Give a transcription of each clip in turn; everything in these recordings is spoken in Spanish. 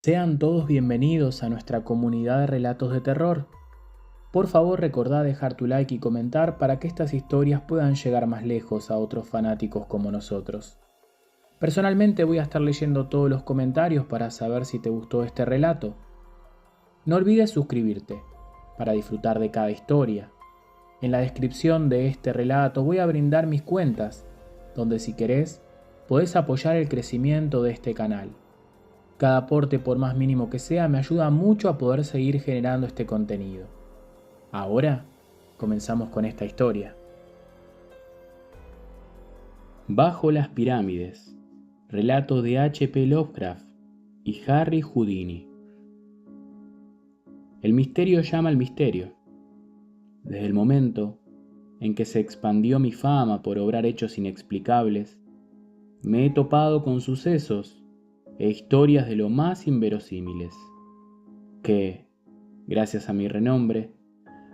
Sean todos bienvenidos a nuestra comunidad de relatos de terror. Por favor, recordá dejar tu like y comentar para que estas historias puedan llegar más lejos a otros fanáticos como nosotros. Personalmente voy a estar leyendo todos los comentarios para saber si te gustó este relato. No olvides suscribirte para disfrutar de cada historia. En la descripción de este relato voy a brindar mis cuentas, donde si querés, podés apoyar el crecimiento de este canal. Cada aporte, por más mínimo que sea, me ayuda mucho a poder seguir generando este contenido. Ahora, comenzamos con esta historia. Bajo las pirámides. Relato de H.P. Lovecraft y Harry Houdini. El misterio llama al misterio. Desde el momento en que se expandió mi fama por obrar hechos inexplicables, me he topado con sucesos e historias de lo más inverosímiles, que, gracias a mi renombre,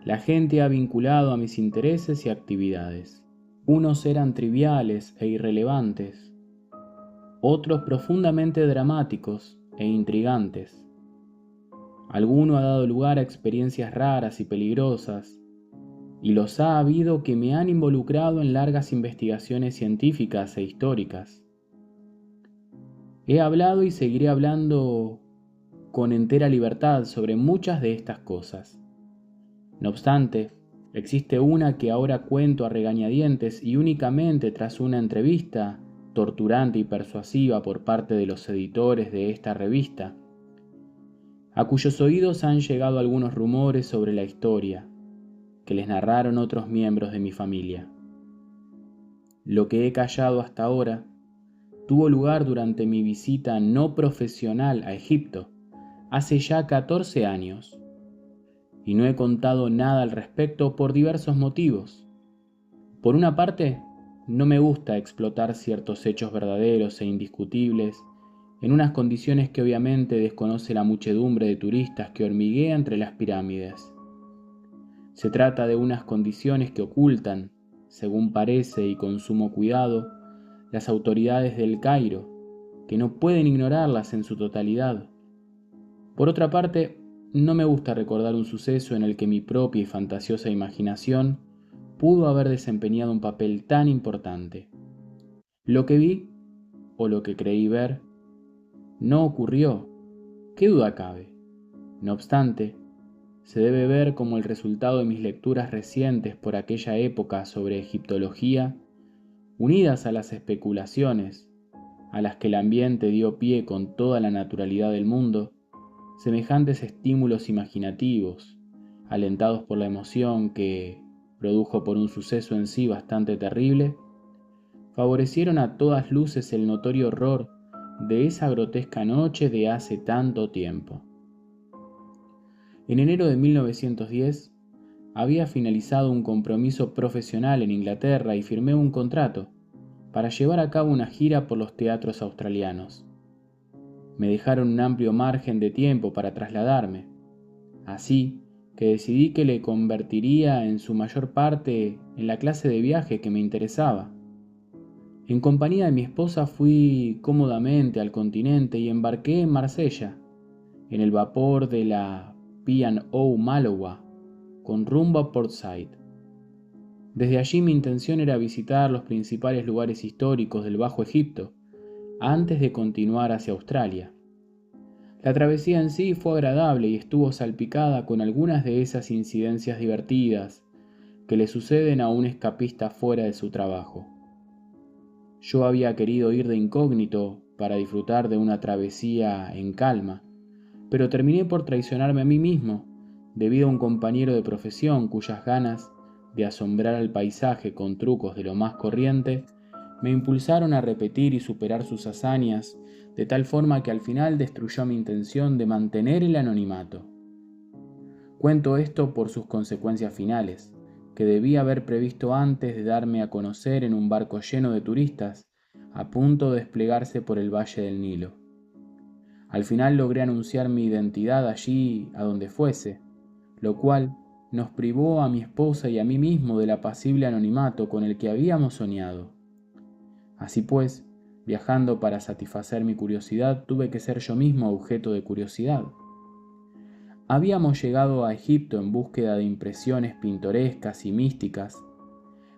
la gente ha vinculado a mis intereses y actividades. Unos eran triviales e irrelevantes, otros profundamente dramáticos e intrigantes. Alguno ha dado lugar a experiencias raras y peligrosas, y los ha habido que me han involucrado en largas investigaciones científicas e históricas. He hablado y seguiré hablando con entera libertad sobre muchas de estas cosas. No obstante, existe una que ahora cuento a regañadientes y únicamente tras una entrevista torturante y persuasiva por parte de los editores de esta revista, a cuyos oídos han llegado algunos rumores sobre la historia que les narraron otros miembros de mi familia. Lo que he callado hasta ahora tuvo lugar durante mi visita no profesional a Egipto hace ya 14 años, y no he contado nada al respecto por diversos motivos. Por una parte, no me gusta explotar ciertos hechos verdaderos e indiscutibles en unas condiciones que obviamente desconoce la muchedumbre de turistas que hormiguea entre las pirámides. Se trata de unas condiciones que ocultan, según parece y con sumo cuidado, las autoridades del Cairo, que no pueden ignorarlas en su totalidad. Por otra parte, no me gusta recordar un suceso en el que mi propia y fantasiosa imaginación pudo haber desempeñado un papel tan importante. Lo que vi, o lo que creí ver, no ocurrió. ¿Qué duda cabe? No obstante, se debe ver como el resultado de mis lecturas recientes por aquella época sobre egiptología, unidas a las especulaciones a las que el ambiente dio pie con toda la naturalidad del mundo, semejantes estímulos imaginativos, alentados por la emoción que produjo por un suceso en sí bastante terrible, favorecieron a todas luces el notorio horror de esa grotesca noche de hace tanto tiempo. En enero de 1910, había finalizado un compromiso profesional en Inglaterra y firmé un contrato para llevar a cabo una gira por los teatros australianos. Me dejaron un amplio margen de tiempo para trasladarme, así que decidí que le convertiría en su mayor parte en la clase de viaje que me interesaba. En compañía de mi esposa fui cómodamente al continente y embarqué en Marsella, en el vapor de la P&O Malowa, con rumbo a Port Said. Desde allí mi intención era visitar los principales lugares históricos del Bajo Egipto, antes de continuar hacia Australia. La travesía en sí fue agradable y estuvo salpicada con algunas de esas incidencias divertidas que le suceden a un escapista fuera de su trabajo. Yo había querido ir de incógnito para disfrutar de una travesía en calma, pero terminé por traicionarme a mí mismo debido a un compañero de profesión cuyas ganas de asombrar al paisaje con trucos de lo más corriente me impulsaron a repetir y superar sus hazañas de tal forma que al final destruyó mi intención de mantener el anonimato. Cuento esto por sus consecuencias finales, que debía haber previsto antes de darme a conocer en un barco lleno de turistas a punto de desplegarse por el valle del Nilo. Al final logré anunciar mi identidad allí a donde fuese, lo cual nos privó a mi esposa y a mí mismo del apacible anonimato con el que habíamos soñado. Así pues, Viajando para satisfacer mi curiosidad, tuve que ser yo mismo objeto de curiosidad. Habíamos llegado a Egipto en búsqueda de impresiones pintorescas y místicas,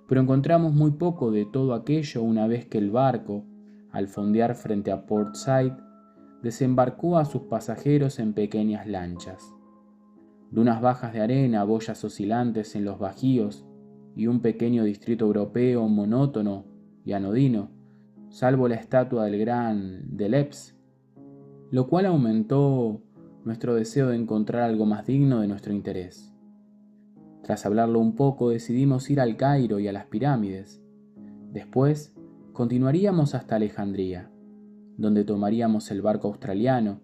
pero encontramos muy poco de todo aquello una vez que el barco, al fondear frente a Port Said, desembarcó a sus pasajeros en pequeñas lanchas. Dunas bajas de arena, boyas oscilantes en los bajíos y un pequeño distrito europeo monótono y anodino, salvo la estatua del gran Deleuze, lo cual aumentó nuestro deseo de encontrar algo más digno de nuestro interés. Tras hablarlo un poco, decidimos ir al Cairo y a las pirámides. Después, continuaríamos hasta Alejandría, donde tomaríamos el barco australiano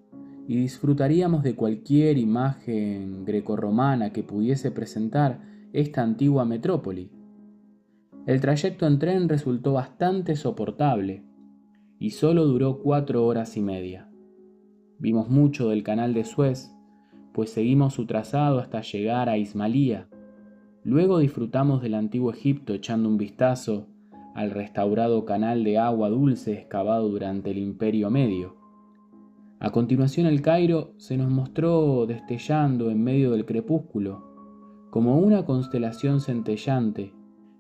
y disfrutaríamos de cualquier imagen grecorromana que pudiese presentar esta antigua metrópoli. El trayecto en tren resultó bastante soportable y solo duró 4 horas y media. Vimos mucho del canal de Suez, pues seguimos su trazado hasta llegar a Ismailía. Luego disfrutamos del antiguo Egipto echando un vistazo al restaurado canal de agua dulce excavado durante el Imperio Medio. A continuación el Cairo se nos mostró destellando en medio del crepúsculo, como una constelación centellante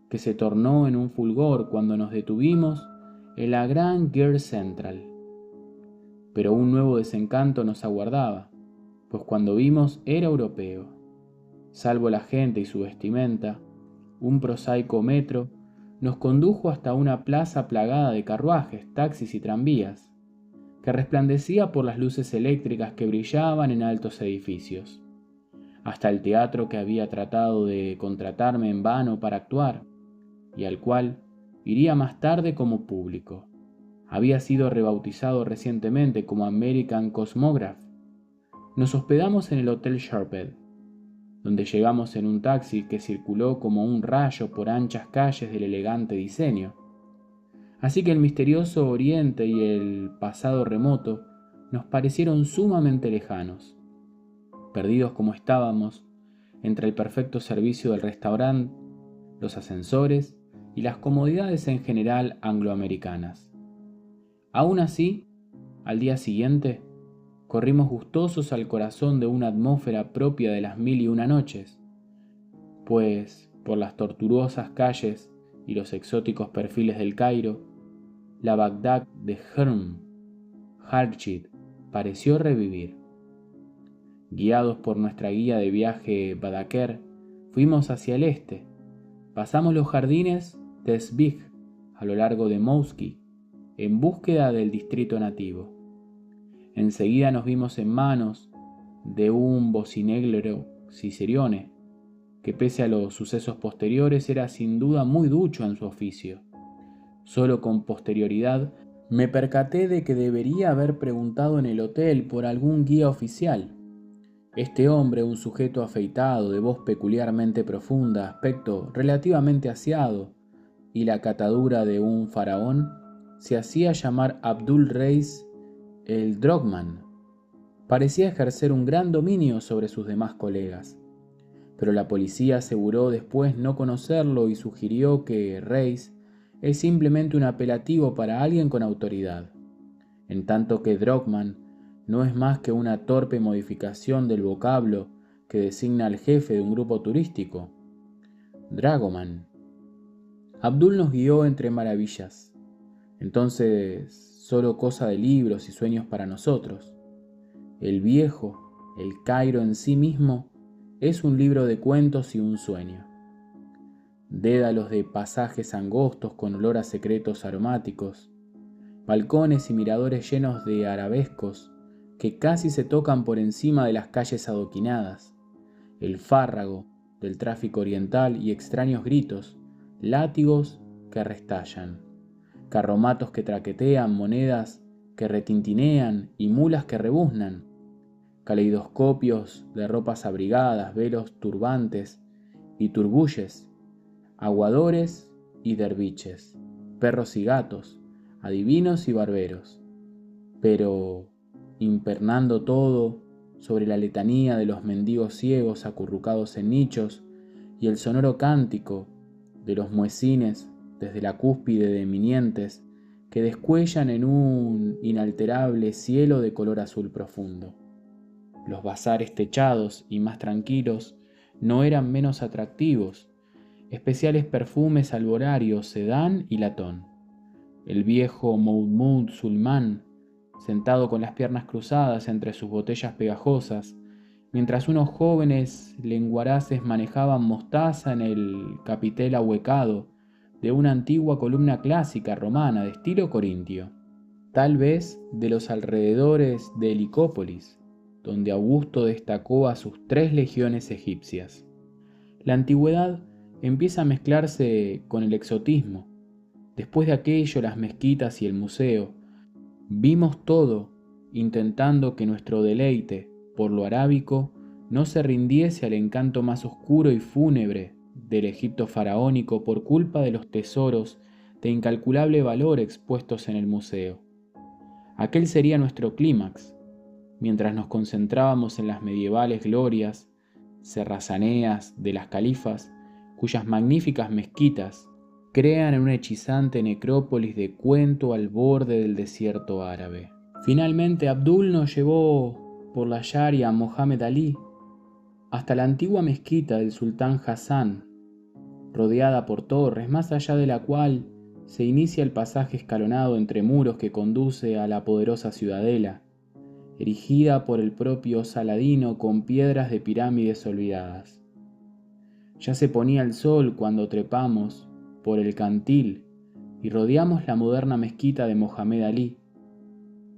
que se tornó en un fulgor cuando nos detuvimos en la Grand Gare Central. Pero un nuevo desencanto nos aguardaba, pues cuando vimos era europeo. Salvo la gente y su vestimenta, un prosaico metro nos condujo hasta una plaza plagada de carruajes, taxis y tranvías, que resplandecía por las luces eléctricas que brillaban en altos edificios, hasta el teatro que había tratado de contratarme en vano para actuar, y al cual iría más tarde como público. Había sido rebautizado recientemente como American Cosmograph. Nos hospedamos en el Hotel Sharped, donde llegamos en un taxi que circuló como un rayo por anchas calles del elegante diseño. Así que el misterioso Oriente y el pasado remoto nos parecieron sumamente lejanos. Perdidos como estábamos, entre el perfecto servicio del restaurante, los ascensores y las comodidades en general angloamericanas. Aún así, al día siguiente, corrimos gustosos al corazón de una atmósfera propia de las 1001 noches, pues por las tortuosas calles y los exóticos perfiles del Cairo, la Bagdad de Harchid pareció revivir. Guiados por nuestra guía de viaje Badaker, fuimos hacia el este. Pasamos los jardines de Sbig a lo largo de Mouski, en búsqueda del distrito nativo. Enseguida nos vimos en manos de un bocinegrero Cicerone, que pese a los sucesos posteriores era sin duda muy ducho en su oficio. Solo con posterioridad me percaté de que debería haber preguntado en el hotel por algún guía oficial. Este hombre, un sujeto afeitado, de voz peculiarmente profunda, aspecto relativamente aseado y la catadura de un faraón, se hacía llamar Abdul Reis el Drogman. Parecía ejercer un gran dominio sobre sus demás colegas, pero la policía aseguró después no conocerlo y sugirió que Reis es simplemente un apelativo para alguien con autoridad, en tanto que Drogman no es más que una torpe modificación del vocablo que designa al jefe de un grupo turístico, Dragoman. Abdul nos guió entre maravillas, entonces solo cosa de libros y sueños para nosotros. El viejo, el Cairo en sí mismo, es un libro de cuentos y un sueño. Dédalos de pasajes angostos con olor a secretos aromáticos, balcones y miradores llenos de arabescos que casi se tocan por encima de las calles adoquinadas, el fárrago del tráfico oriental y extraños gritos, látigos que restallan, carromatos que traquetean, monedas que retintinean y mulas que rebuznan, caleidoscopios de ropas abrigadas, velos turbantes y turbulles, aguadores y derviches, perros y gatos, adivinos y barberos, pero impernando todo sobre la letanía de los mendigos ciegos acurrucados en nichos y el sonoro cántico de los muecines desde la cúspide de eminentes que descuellan en un inalterable cielo de color azul profundo. Los bazares techados y más tranquilos no eran menos atractivos, especiales perfumes alborarios se dan y latón. El viejo Mahmud Sulman, sentado con las piernas cruzadas entre sus botellas pegajosas, mientras unos jóvenes lenguaraces manejaban mostaza en el capitel ahuecado de una antigua columna clásica romana de estilo corintio, tal vez de los alrededores de Helicópolis, donde Augusto destacó a sus 3 legiones egipcias. La antigüedad empieza a mezclarse con el exotismo. Después de aquello, las mezquitas y el museo, vimos todo, intentando que nuestro deleite por lo arábico no se rindiese al encanto más oscuro y fúnebre del Egipto faraónico por culpa de los tesoros de incalculable valor expuestos en el museo. Aquel sería nuestro clímax, mientras nos concentrábamos en las medievales glorias serrazaneas de las califas, cuyas magníficas mezquitas crean una hechizante necrópolis de cuento al borde del desierto árabe. Finalmente Abdul nos llevó por la Sharia Mohammed Ali hasta la antigua mezquita del sultán Hassan, rodeada por torres, más allá de la cual se inicia el pasaje escalonado entre muros que conduce a la poderosa ciudadela, erigida por el propio Saladino con piedras de pirámides olvidadas. Ya se ponía el sol cuando trepamos por el cantil y rodeamos la moderna mezquita de Mohammed Ali,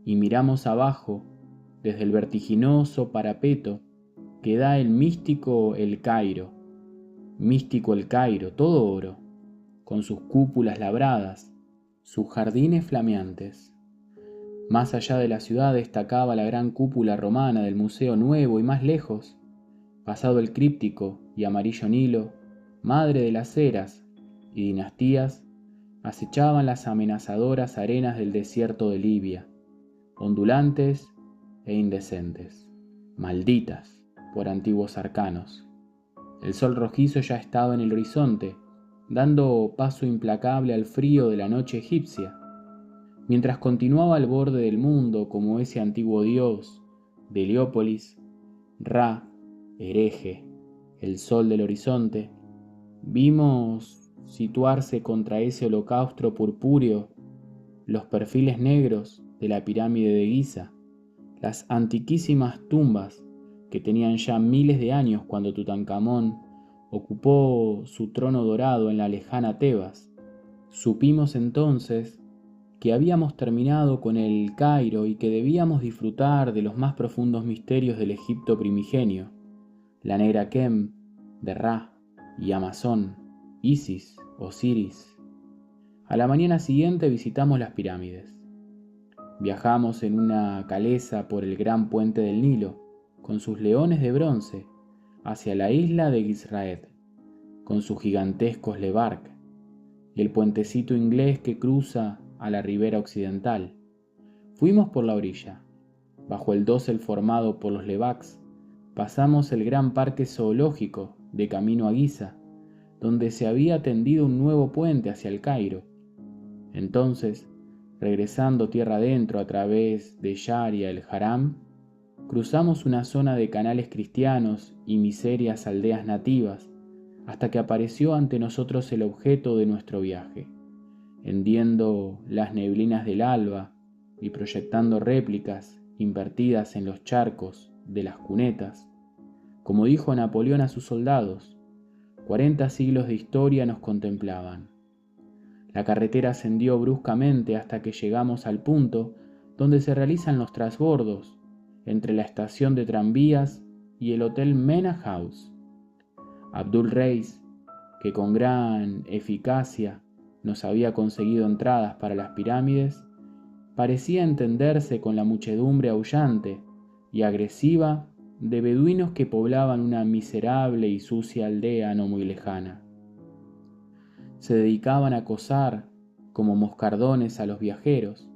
y miramos abajo, desde el vertiginoso parapeto que da el místico El Cairo, todo oro, con sus cúpulas labradas, sus jardines flameantes. Más allá de la ciudad destacaba la gran cúpula romana del Museo Nuevo y más lejos, pasado el críptico y amarillo Nilo, madre de las eras y dinastías, acechaban las amenazadoras arenas del desierto de Libia, ondulantes e indecentes, malditas por antiguos arcanos. El sol rojizo ya estaba en el horizonte, dando paso implacable al frío de la noche egipcia, mientras continuaba al borde del mundo como ese antiguo dios de Heliópolis, Ra, hereje, el sol del horizonte. Vimos situarse contra ese holocausto purpúreo los perfiles negros de la pirámide de Giza, las antiquísimas tumbas que tenían ya miles de años cuando Tutankamón ocupó su trono dorado en la lejana Tebas. Supimos entonces que habíamos terminado con el Cairo y que debíamos disfrutar de los más profundos misterios del Egipto primigenio, la negra Kem de Ra y Amazon, Isis, Osiris. A la mañana siguiente visitamos las pirámides. Viajamos en una calesa por el gran puente del Nilo, con sus leones de bronce, hacia la isla de Gisraed, con sus gigantescos lebarc, y el puentecito inglés que cruza a la ribera occidental. Fuimos por la orilla. Bajo el dosel formado por los levacs, pasamos el gran parque zoológico de camino a Giza, donde se había tendido un nuevo puente hacia el Cairo. Entonces, regresando tierra adentro a través de Sharia el Haram, cruzamos una zona de canales cristianos y miserias aldeas nativas, hasta que apareció ante nosotros el objeto de nuestro viaje, hendiendo las neblinas del alba y proyectando réplicas invertidas en los charcos de las cunetas. Como dijo Napoleón a sus soldados, 40 siglos de historia nos contemplaban. La carretera ascendió bruscamente hasta que llegamos al punto donde se realizan los transbordos entre la estación de tranvías y el Hotel Mena House. Abdul Reis, que con gran eficacia nos había conseguido entradas para las pirámides, parecía entenderse con la muchedumbre aullante y agresiva de beduinos que poblaban una miserable y sucia aldea no muy lejana. Se dedicaban a acosar como moscardones a los viajeros,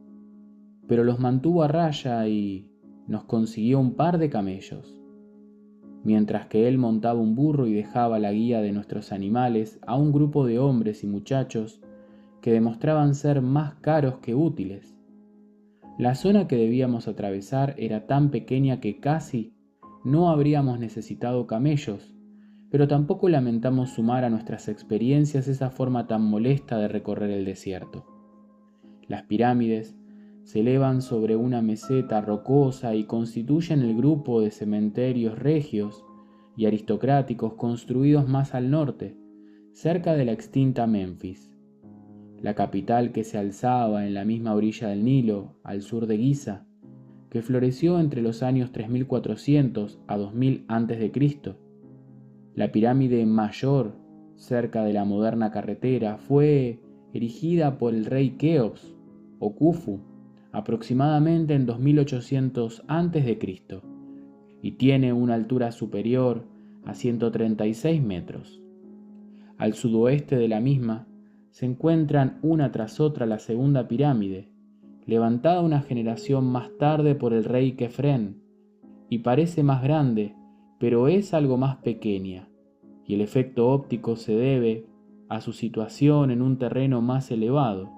pero los mantuvo a raya y nos consiguió un par de camellos, mientras que él montaba un burro y dejaba la guía de nuestros animales a un grupo de hombres y muchachos que demostraban ser más caros que útiles. La zona que debíamos atravesar era tan pequeña que casi no habríamos necesitado camellos, pero tampoco lamentamos sumar a nuestras experiencias esa forma tan molesta de recorrer el desierto. Las pirámides se elevan sobre una meseta rocosa y constituyen el grupo de cementerios regios y aristocráticos construidos más al norte, cerca de la extinta Memphis, la capital que se alzaba en la misma orilla del Nilo, al sur de Giza, que floreció entre los años 3400 a 2000 a.C. La pirámide mayor, cerca de la moderna carretera, fue erigida por el rey Keops o Khufu aproximadamente en 2800 a.C. y tiene una altura superior a 136 metros. Al sudoeste de la misma se encuentran una tras otra la segunda pirámide, levantada una generación más tarde por el rey Kefren, y parece más grande, pero es algo más pequeña, y el efecto óptico se debe a su situación en un terreno más elevado.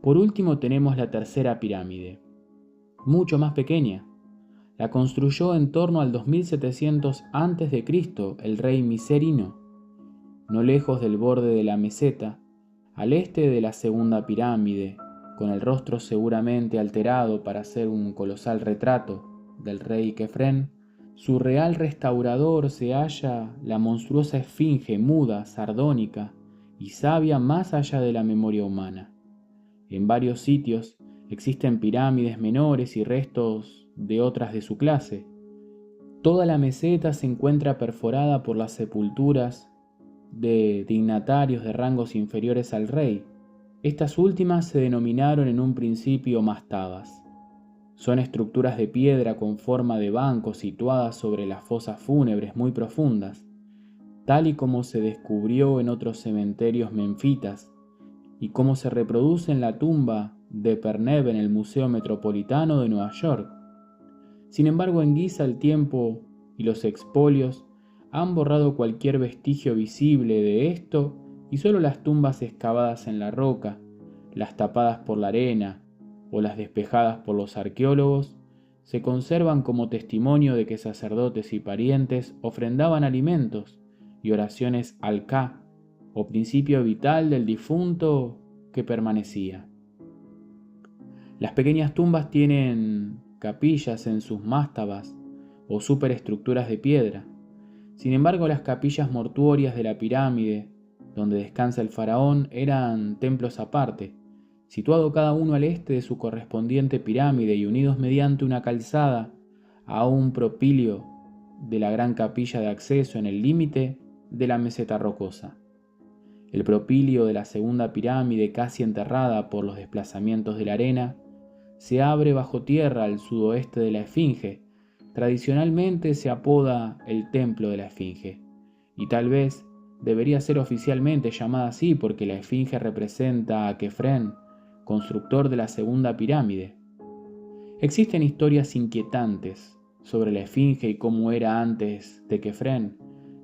Por último tenemos la tercera pirámide, mucho más pequeña. La construyó en torno al 2700 a.C. el rey Micerino, no lejos del borde de la meseta, al este de la segunda pirámide, con el rostro seguramente alterado para hacer un colosal retrato del rey Kefren. Su real restaurador se halla la monstruosa esfinge muda, sardónica y sabia más allá de la memoria humana. En varios sitios existen pirámides menores y restos de otras de su clase. Toda la meseta se encuentra perforada por las sepulturas de dignatarios de rangos inferiores al rey. Estas últimas se denominaron en un principio mastabas. Son estructuras de piedra con forma de banco situadas sobre las fosas fúnebres muy profundas, tal y como se descubrió en otros cementerios menfitas y como se reproduce en la tumba de Perneb en el Museo Metropolitano de Nueva York. Sin embargo, en Giza el tiempo y los expolios han borrado cualquier vestigio visible de esto y solo las tumbas excavadas en la roca, las tapadas por la arena o las despejadas por los arqueólogos, se conservan como testimonio de que sacerdotes y parientes ofrendaban alimentos y oraciones al Ka, o principio vital del difunto que permanecía. Las pequeñas tumbas tienen capillas en sus mástabas o superestructuras de piedra. Sin embargo, las capillas mortuorias de la pirámide, donde descansa el faraón, eran templos aparte, situado cada uno al este de su correspondiente pirámide y unidos mediante una calzada a un propilio de la gran capilla de acceso en el límite de la meseta rocosa. El propilio de la segunda pirámide, casi enterrada por los desplazamientos de la arena, se abre bajo tierra al sudoeste de la Esfinge. Tradicionalmente se apoda el Templo de la Esfinge, y tal vez debería ser oficialmente llamada así porque la Esfinge representa a Kefren, constructor de la segunda pirámide. Existen historias inquietantes sobre la Esfinge y cómo era antes de Kefren,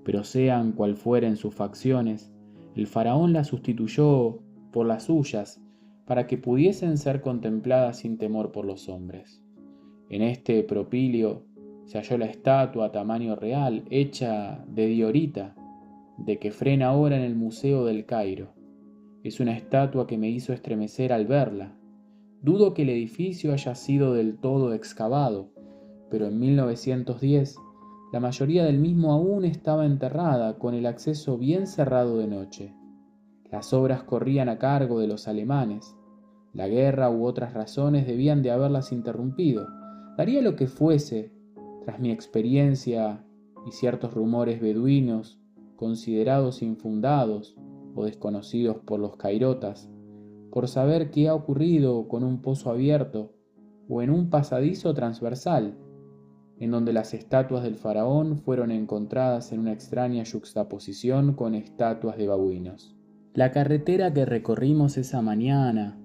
pero sean cual fueren sus facciones, el faraón la sustituyó por las suyas para que pudiesen ser contempladas sin temor por los hombres. En este propilio se halló la estatua a tamaño real, hecha de diorita, de Kefren ahora en el Museo del Cairo. Es una estatua que me hizo estremecer al verla. Dudo que el edificio haya sido del todo excavado, pero en 1910 la mayoría del mismo aún estaba enterrada, con el acceso bien cerrado de noche. Las obras corrían a cargo de los alemanes. La guerra u otras razones debían de haberlas interrumpido. Daría lo que fuese, tras mi experiencia y ciertos rumores beduinos, considerados infundados o desconocidos por los cairotas, por saber qué ha ocurrido con un pozo abierto o en un pasadizo transversal, en donde las estatuas del faraón fueron encontradas en una extraña yuxtaposición con estatuas de babuinos. La carretera que recorrimos esa mañana,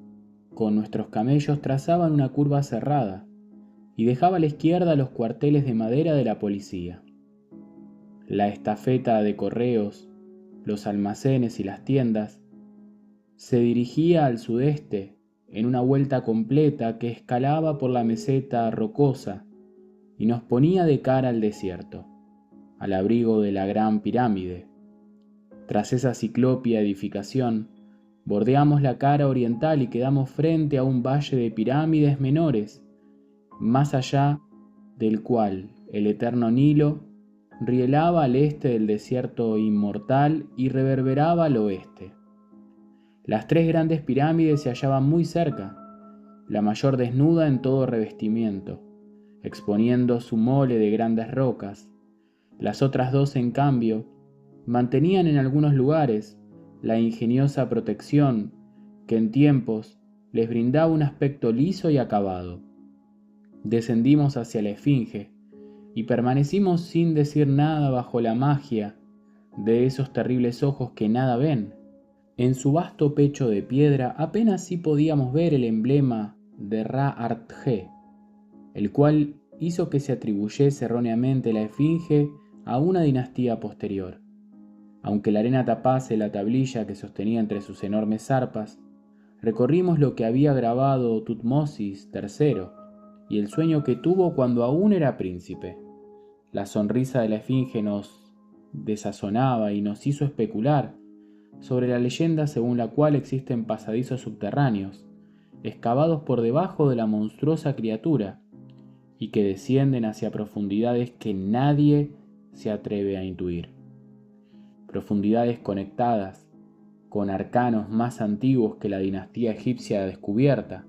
con nuestros camellos, trazaba una curva cerrada y dejaba a la izquierda los cuarteles de madera de la policía. La estafeta de correos, los almacenes y las tiendas Se dirigía al sudeste, en una vuelta completa que escalaba por la meseta rocosa y nos ponía de cara al desierto, al abrigo de la gran pirámide. Tras esa ciclópea edificación, bordeamos la cara oriental y quedamos frente a un valle de pirámides menores, más allá del cual el eterno Nilo rielaba al este del desierto inmortal y reverberaba al oeste. Las tres grandes pirámides se hallaban muy cerca, la mayor desnuda en todo revestimiento, exponiendo su mole de grandes rocas. Las otras dos, en cambio, mantenían en algunos lugares la ingeniosa protección que en tiempos les brindaba un aspecto liso y acabado. Descendimos hacia la Esfinge y permanecimos sin decir nada bajo la magia de esos terribles ojos que nada ven. En su vasto pecho de piedra apenas sí podíamos ver el emblema de Ra-Artje, el cual hizo que se atribuyese erróneamente la Esfinge a una dinastía posterior. Aunque la arena tapase la tablilla que sostenía entre sus enormes zarpas, recorrimos lo que había grabado Tutmosis III y el sueño que tuvo cuando aún era príncipe. La sonrisa de la Esfinge nos desazonaba y nos hizo especular sobre la leyenda según la cual existen pasadizos subterráneos, excavados por debajo de la monstruosa criatura, y que descienden hacia profundidades que nadie se atreve a intuir. Profundidades conectadas con arcanos más antiguos que la dinastía egipcia descubierta,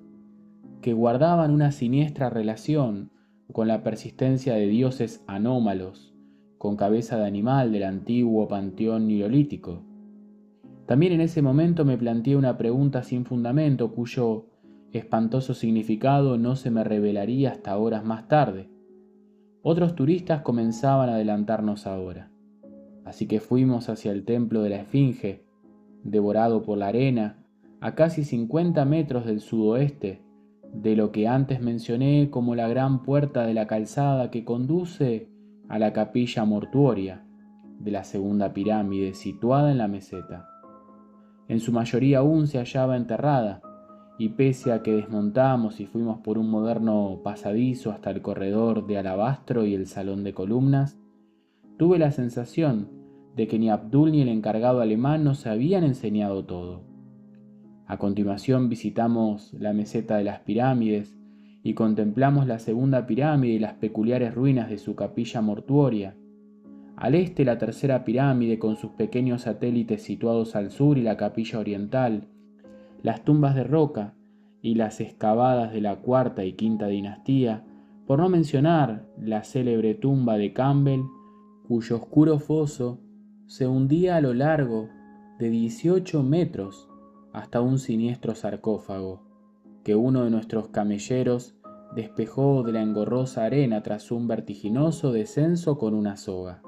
que guardaban una siniestra relación con la persistencia de dioses anómalos, con cabeza de animal del antiguo panteón nilolítico. También en ese momento me planteé una pregunta sin fundamento cuyo espantoso significado no se me revelaría hasta horas más tarde. Otros turistas comenzaban a adelantarnos ahora, así que fuimos hacia el templo de la Esfinge, devorado por la arena, a casi 50 metros del sudoeste de lo que antes mencioné como la gran puerta de la calzada que conduce a la capilla mortuoria de la segunda pirámide situada en la meseta. En su mayoría aún se hallaba enterrada, y pese a que desmontamos y fuimos por un moderno pasadizo hasta el corredor de alabastro y el salón de columnas, tuve la sensación de que ni Abdul ni el encargado alemán nos habían enseñado todo. A continuación visitamos la meseta de las pirámides y contemplamos la segunda pirámide y las peculiares ruinas de su capilla mortuoria. Al este la tercera pirámide con sus pequeños satélites situados al sur y la capilla oriental, las tumbas de roca y las excavadas de la cuarta y quinta dinastía, por no mencionar la célebre tumba de Campbell, cuyo oscuro foso se hundía a lo largo de 18 metros hasta un siniestro sarcófago que uno de nuestros camelleros despejó de la engorrosa arena tras un vertiginoso descenso con una soga.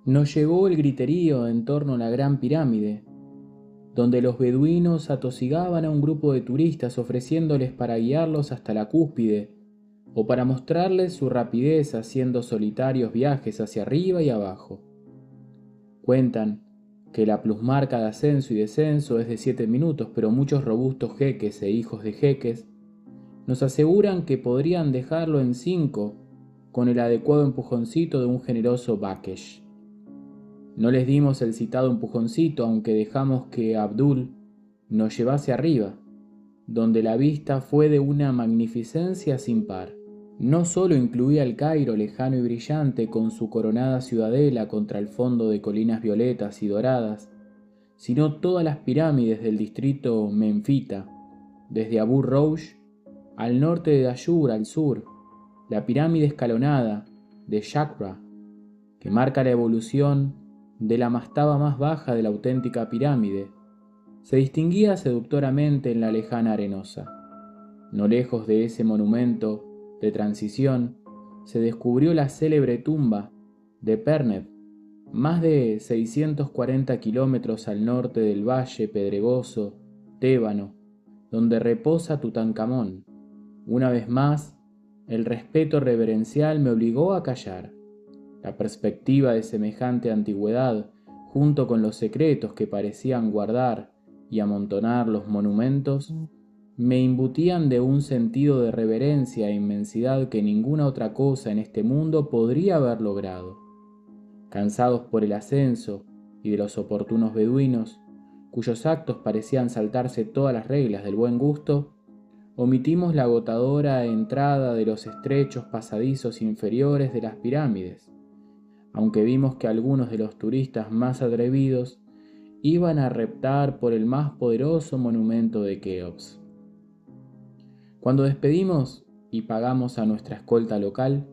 Nos llegó el griterío en torno a la gran pirámide, donde los beduinos atosigaban a un grupo de turistas ofreciéndoles para guiarlos hasta la cúspide o para mostrarles su rapidez haciendo solitarios viajes hacia arriba y abajo. Cuentan que la plusmarca de ascenso y descenso es de 7 minutos, pero muchos robustos jeques e hijos de jeques nos aseguran que podrían dejarlo en 5 con el adecuado empujoncito de un generoso Bakesh. No les dimos el citado empujoncito, aunque dejamos que Abdul nos llevase arriba, donde la vista fue de una magnificencia sin par. No solo incluía el Cairo lejano y brillante con su coronada ciudadela contra el fondo de colinas violetas y doradas, sino todas las pirámides del distrito menfita, desde Abu Roush al norte de Dayur al sur, la pirámide escalonada de Shakra, que marca la evolución de la mastaba más baja de la auténtica pirámide, se distinguía seductoramente en la lejana arenosa. No lejos de ese monumento de transición se descubrió la célebre tumba de Pernep, más de 640 kilómetros al norte del valle pedregoso tébano, donde reposa Tutankamón. Una vez más, el respeto reverencial me obligó a callar. La perspectiva de semejante antigüedad, junto con los secretos que parecían guardar y amontonar los monumentos, me imbutían de un sentido de reverencia e inmensidad que ninguna otra cosa en este mundo podría haber logrado. Cansados por el ascenso y de los oportunos beduinos, cuyos actos parecían saltarse todas las reglas del buen gusto, omitimos la agotadora entrada de los estrechos pasadizos inferiores de las pirámides, aunque vimos que algunos de los turistas más atrevidos iban a reptar por el más poderoso monumento de Keops. Cuando despedimos y pagamos a nuestra escolta local,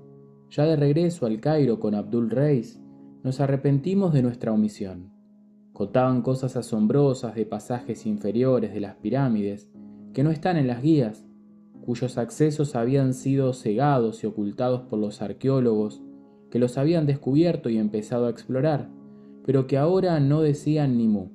ya de regreso al Cairo con Abdul Reis, nos arrepentimos de nuestra omisión. Contaban cosas asombrosas de pasajes inferiores de las pirámides que no están en las guías, cuyos accesos habían sido cegados y ocultados por los arqueólogos que los habían descubierto y empezado a explorar, pero que ahora no decían ni mu.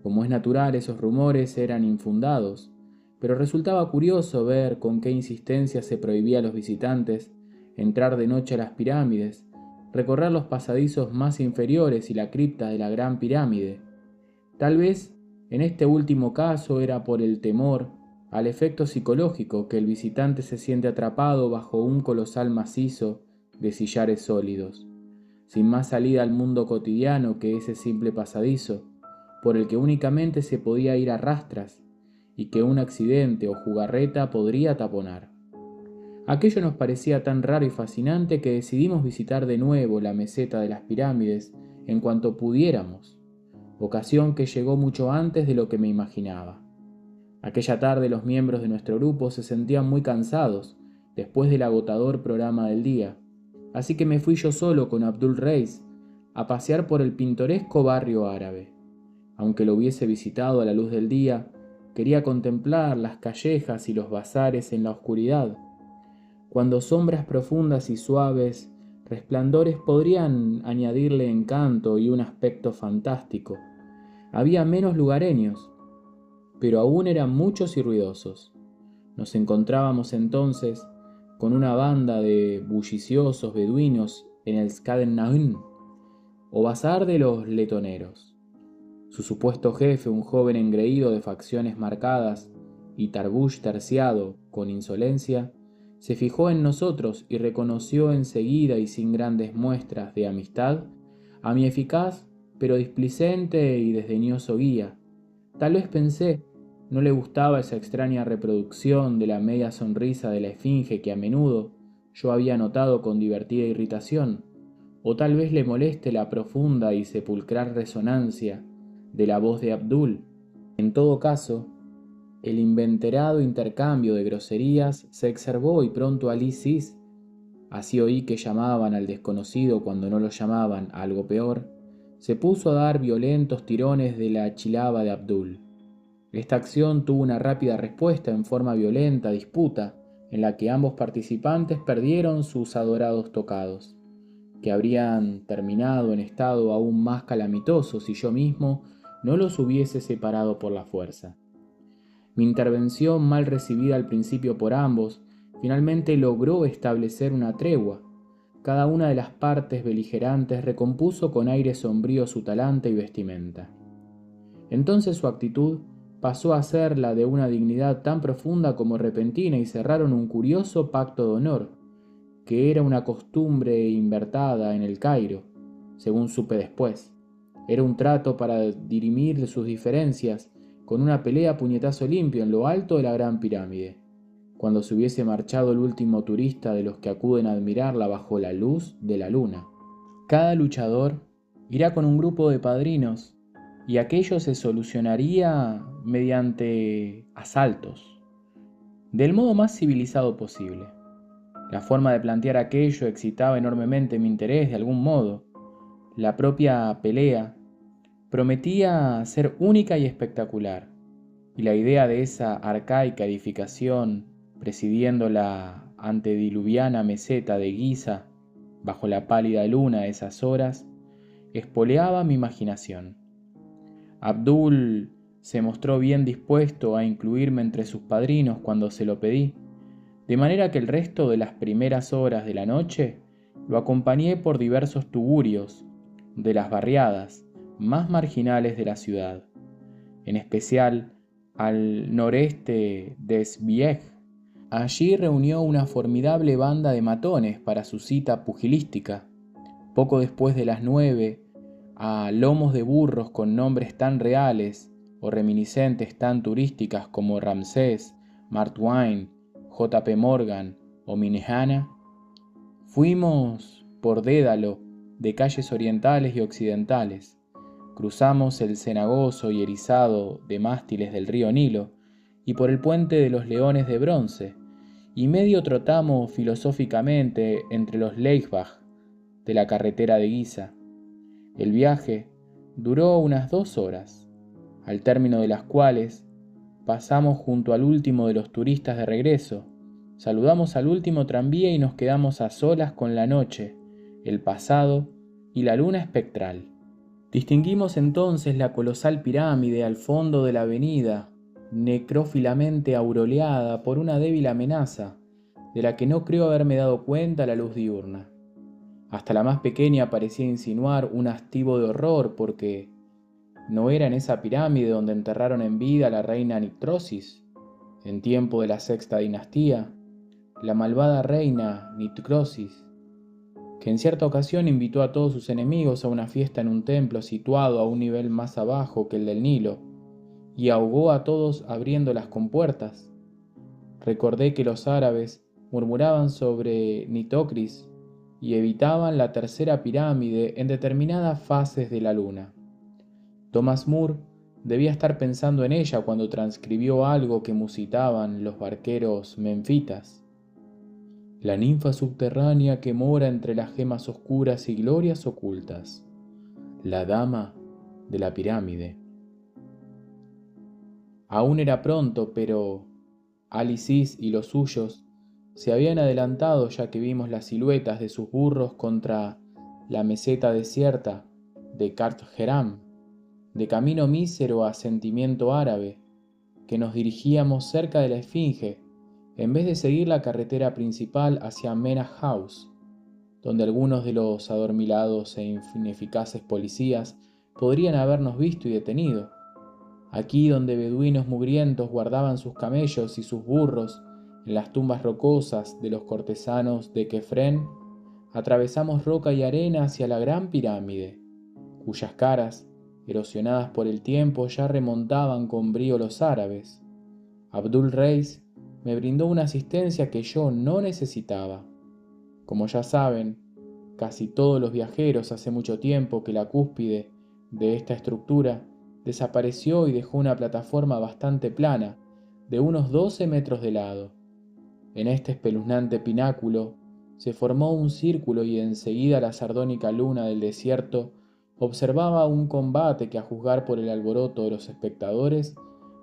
Como es natural, esos rumores eran infundados, pero resultaba curioso ver con qué insistencia se prohibía a los visitantes entrar de noche a las pirámides, recorrer los pasadizos más inferiores y la cripta de la Gran Pirámide. Tal vez, en este último caso, era por el temor al efecto psicológico que el visitante se siente atrapado bajo un colosal macizo de sillares sólidos, sin más salida al mundo cotidiano que ese simple pasadizo, por el que únicamente se podía ir a rastras y que un accidente o jugarreta podría taponar. Aquello nos parecía tan raro y fascinante que decidimos visitar de nuevo la meseta de las pirámides en cuanto pudiéramos, ocasión que llegó mucho antes de lo que me imaginaba. Aquella tarde los miembros de nuestro grupo se sentían muy cansados después del agotador programa del día, así que me fui yo solo con Abdul Reis a pasear por el pintoresco barrio árabe. Aunque lo hubiese visitado a la luz del día, quería contemplar las callejas y los bazares en la oscuridad, cuando sombras profundas y suaves resplandores podrían añadirle encanto y un aspecto fantástico. Había menos lugareños, pero aún eran muchos y ruidosos. Nos encontrábamos entonces con una banda de bulliciosos beduinos en el Skaden Nain, o bazar de los letoneros. Su supuesto jefe, un joven engreído de facciones marcadas y tarbush terciado con insolencia, se fijó en nosotros y reconoció enseguida y sin grandes muestras de amistad a mi eficaz pero displicente y desdeñoso guía. Tal vez pensé, no le gustaba esa extraña reproducción de la media sonrisa de la esfinge que a menudo yo había notado con divertida irritación, o tal vez le moleste la profunda y sepulcral resonancia de la voz de Abdul. En todo caso, el inveterado intercambio de groserías se exacerbó y pronto Ali Sis, así oí que llamaban al desconocido cuando no lo llamaban a algo peor, se puso a dar violentos tirones de la chilaba de Abdul. Esta acción tuvo una rápida respuesta en forma violenta disputa, en la que ambos participantes perdieron sus adorados tocados, que habrían terminado en estado aún más calamitoso si yo mismo no los hubiese separado por la fuerza. Mi intervención, mal recibida al principio por ambos, finalmente logró establecer una tregua. Cada una de las partes beligerantes recompuso con aire sombrío su talante y vestimenta. Entonces su actitud pasó a ser la de una dignidad tan profunda como repentina y cerraron un curioso pacto de honor, que era una costumbre invertida en el Cairo, según supe después. Era un trato para dirimir sus diferencias con una pelea a puñetazo limpio en lo alto de la Gran Pirámide, cuando se hubiese marchado el último turista de los que acuden a admirarla bajo la luz de la luna. Cada luchador irá con un grupo de padrinos y aquello se solucionaría mediante asaltos, del modo más civilizado posible. La forma de plantear aquello excitaba enormemente mi interés de algún modo. La propia pelea prometía ser única y espectacular, y la idea de esa arcaica edificación presidiendo la antediluviana meseta de Giza bajo la pálida luna de esas horas espoleaba mi imaginación. Abdul se mostró bien dispuesto a incluirme entre sus padrinos cuando se lo pedí, de manera que el resto de las primeras horas de la noche lo acompañé por diversos tugurios de las barriadas más marginales de la ciudad, en especial al noreste de Sviej. Allí reunió una formidable banda de matones para su cita pugilística. Poco después de las 9, a lomos de burros con nombres tan reales o reminiscentes tan turísticas como Ramsés, Mark Twain, J.P. Morgan o Minnehaha, fuimos por Dédalo de calles orientales y occidentales. Cruzamos el cenagoso y erizado de mástiles del río Nilo y por el puente de los leones de bronce, y medio trotamos filosóficamente entre los Leibach de la carretera de Giza. El viaje duró unas 2 horas, al término de las cuales pasamos junto al último de los turistas de regreso, saludamos al último tranvía y nos quedamos a solas con la noche, el pasado y la luna espectral. Distinguimos entonces la colosal pirámide al fondo de la avenida, necrófilamente aureolada por una débil amenaza, de la que no creo haberme dado cuenta a la luz diurna. Hasta la más pequeña parecía insinuar un hastío de horror, porque ¿no era en esa pirámide donde enterraron en vida a la reina Nictrosis, en tiempo de la sexta dinastía, la malvada reina Nictrosis, que en cierta ocasión invitó a todos sus enemigos a una fiesta en un templo situado a un nivel más abajo que el del Nilo, y ahogó a todos abriendo las compuertas? Recordé que los árabes murmuraban sobre Nitocris y evitaban la tercera pirámide en determinadas fases de la luna. Thomas Moore debía estar pensando en ella cuando transcribió algo que musitaban los barqueros menfitas. La ninfa subterránea que mora entre las gemas oscuras y glorias ocultas. La dama de la pirámide. Aún era pronto, pero Alicis y los suyos se habían adelantado, ya que vimos las siluetas de sus burros contra la meseta desierta de Kart-Jeram, de camino mísero a asentimiento árabe, que nos dirigíamos cerca de la Esfinge, en vez de seguir la carretera principal hacia Mena House, donde algunos de los adormilados e ineficaces policías podrían habernos visto y detenido. Aquí donde beduinos mugrientos guardaban sus camellos y sus burros, en las tumbas rocosas de los cortesanos de Kefren, atravesamos roca y arena hacia la gran pirámide, cuyas caras, erosionadas por el tiempo, ya remontaban con brío los árabes. Abdul Reis me brindó una asistencia que yo no necesitaba. Como ya saben, casi todos los viajeros hace mucho tiempo que la cúspide de esta estructura desapareció y dejó una plataforma bastante plana, de unos 12 metros de lado. En este espeluznante pináculo se formó un círculo y enseguida la sardónica luna del desierto observaba un combate que, a juzgar por el alboroto de los espectadores,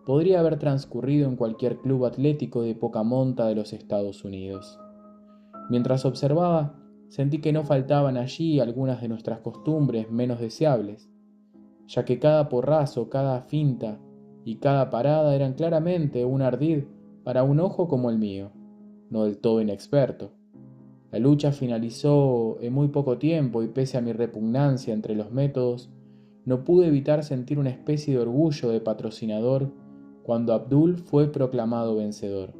podría haber transcurrido en cualquier club atlético de poca monta de los Estados Unidos. Mientras observaba, sentí que no faltaban allí algunas de nuestras costumbres menos deseables, ya que cada porrazo, cada finta y cada parada eran claramente un ardid para un ojo como el mío, no del todo inexperto. La lucha finalizó en muy poco tiempo y, pese a mi repugnancia entre los métodos, no pude evitar sentir una especie de orgullo de patrocinador cuando Abdul fue proclamado vencedor.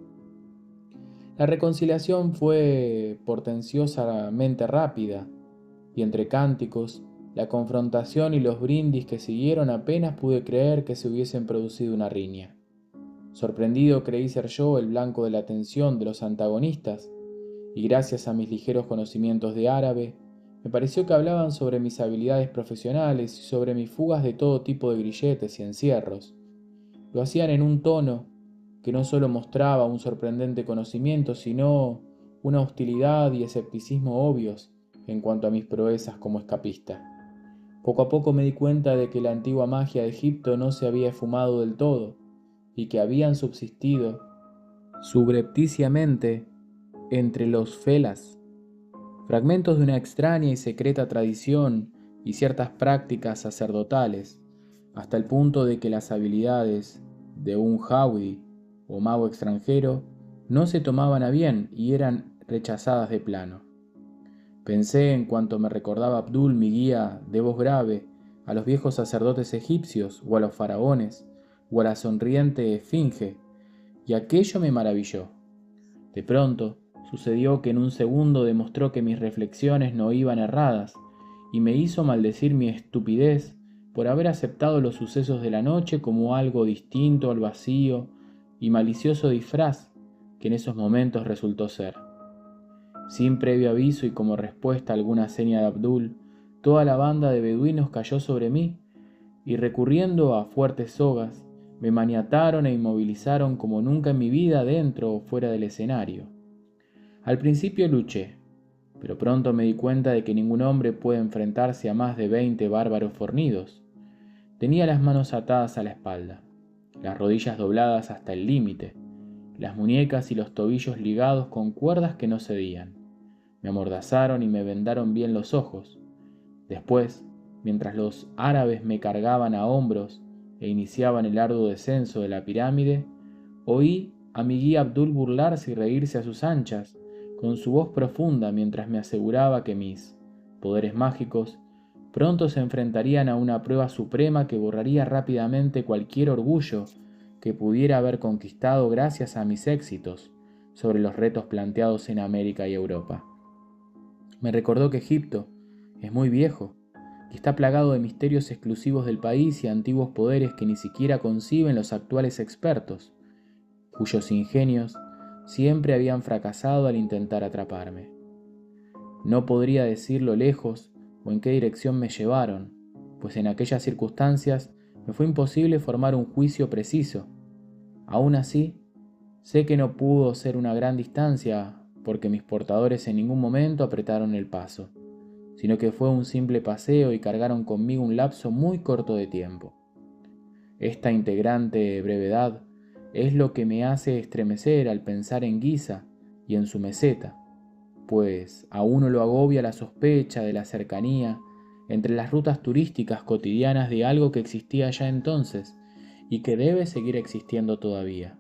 La reconciliación fue portenciosamente rápida, y entre cánticos, la confrontación y los brindis que siguieron, apenas pude creer que se hubiesen producido una riña. Sorprendido creí ser yo el blanco de la atención de los antagonistas, y gracias a mis ligeros conocimientos de árabe, me pareció que hablaban sobre mis habilidades profesionales y sobre mis fugas de todo tipo de grilletes y encierros. Lo hacían en un tono que no solo mostraba un sorprendente conocimiento, sino una hostilidad y escepticismo obvios en cuanto a mis proezas como escapista. Poco a poco me di cuenta de que la antigua magia de Egipto no se había esfumado del todo, y que habían subsistido subrepticiamente entre los felas fragmentos de una extraña y secreta tradición y ciertas prácticas sacerdotales, hasta el punto de que las habilidades de un jaudi o mago extranjero no se tomaban a bien y eran rechazadas de plano. Pensé, en cuanto me recordaba Abdul, mi guía, de voz grave, a los viejos sacerdotes egipcios o a los faraones, o a la sonriente esfinge, y aquello me maravilló. De pronto, sucedió que en un segundo demostró que mis reflexiones no iban erradas, y me hizo maldecir mi estupidez por haber aceptado los sucesos de la noche como algo distinto al vacío y malicioso disfraz que en esos momentos resultó ser. Sin previo aviso y como respuesta a alguna seña de Abdul, toda la banda de beduinos cayó sobre mí y recurriendo a fuertes sogas, me maniataron e inmovilizaron como nunca en mi vida dentro o fuera del escenario. Al principio luché, pero pronto me di cuenta de que ningún hombre puede enfrentarse a más de 20 bárbaros fornidos. Tenía las manos atadas a la espalda, las rodillas dobladas hasta el límite, las muñecas y los tobillos ligados con cuerdas que no cedían. Me amordazaron y me vendaron bien los ojos. Después, mientras los árabes me cargaban a hombros e iniciaban el arduo descenso de la pirámide, oí a mi guía Abdul burlarse y reírse a sus anchas, con su voz profunda mientras me aseguraba que mis poderes mágicos pronto se enfrentarían a una prueba suprema que borraría rápidamente cualquier orgullo que pudiera haber conquistado gracias a mis éxitos sobre los retos planteados en América y Europa. Me recordó que Egipto es muy viejo, que está plagado de misterios exclusivos del país y antiguos poderes que ni siquiera conciben los actuales expertos, cuyos ingenios siempre habían fracasado al intentar atraparme. No podría decir lo lejos o en qué dirección me llevaron, pues en aquellas circunstancias me fue imposible formar un juicio preciso. Aún así, sé que no pudo ser una gran distancia porque mis portadores en ningún momento apretaron el paso, sino que fue un simple paseo y cargaron conmigo un lapso muy corto de tiempo. Esta integrante brevedad es lo que me hace estremecer al pensar en Giza y en su meseta, pues a uno lo agobia la sospecha de la cercanía entre las rutas turísticas cotidianas de algo que existía ya entonces y que debe seguir existiendo todavía.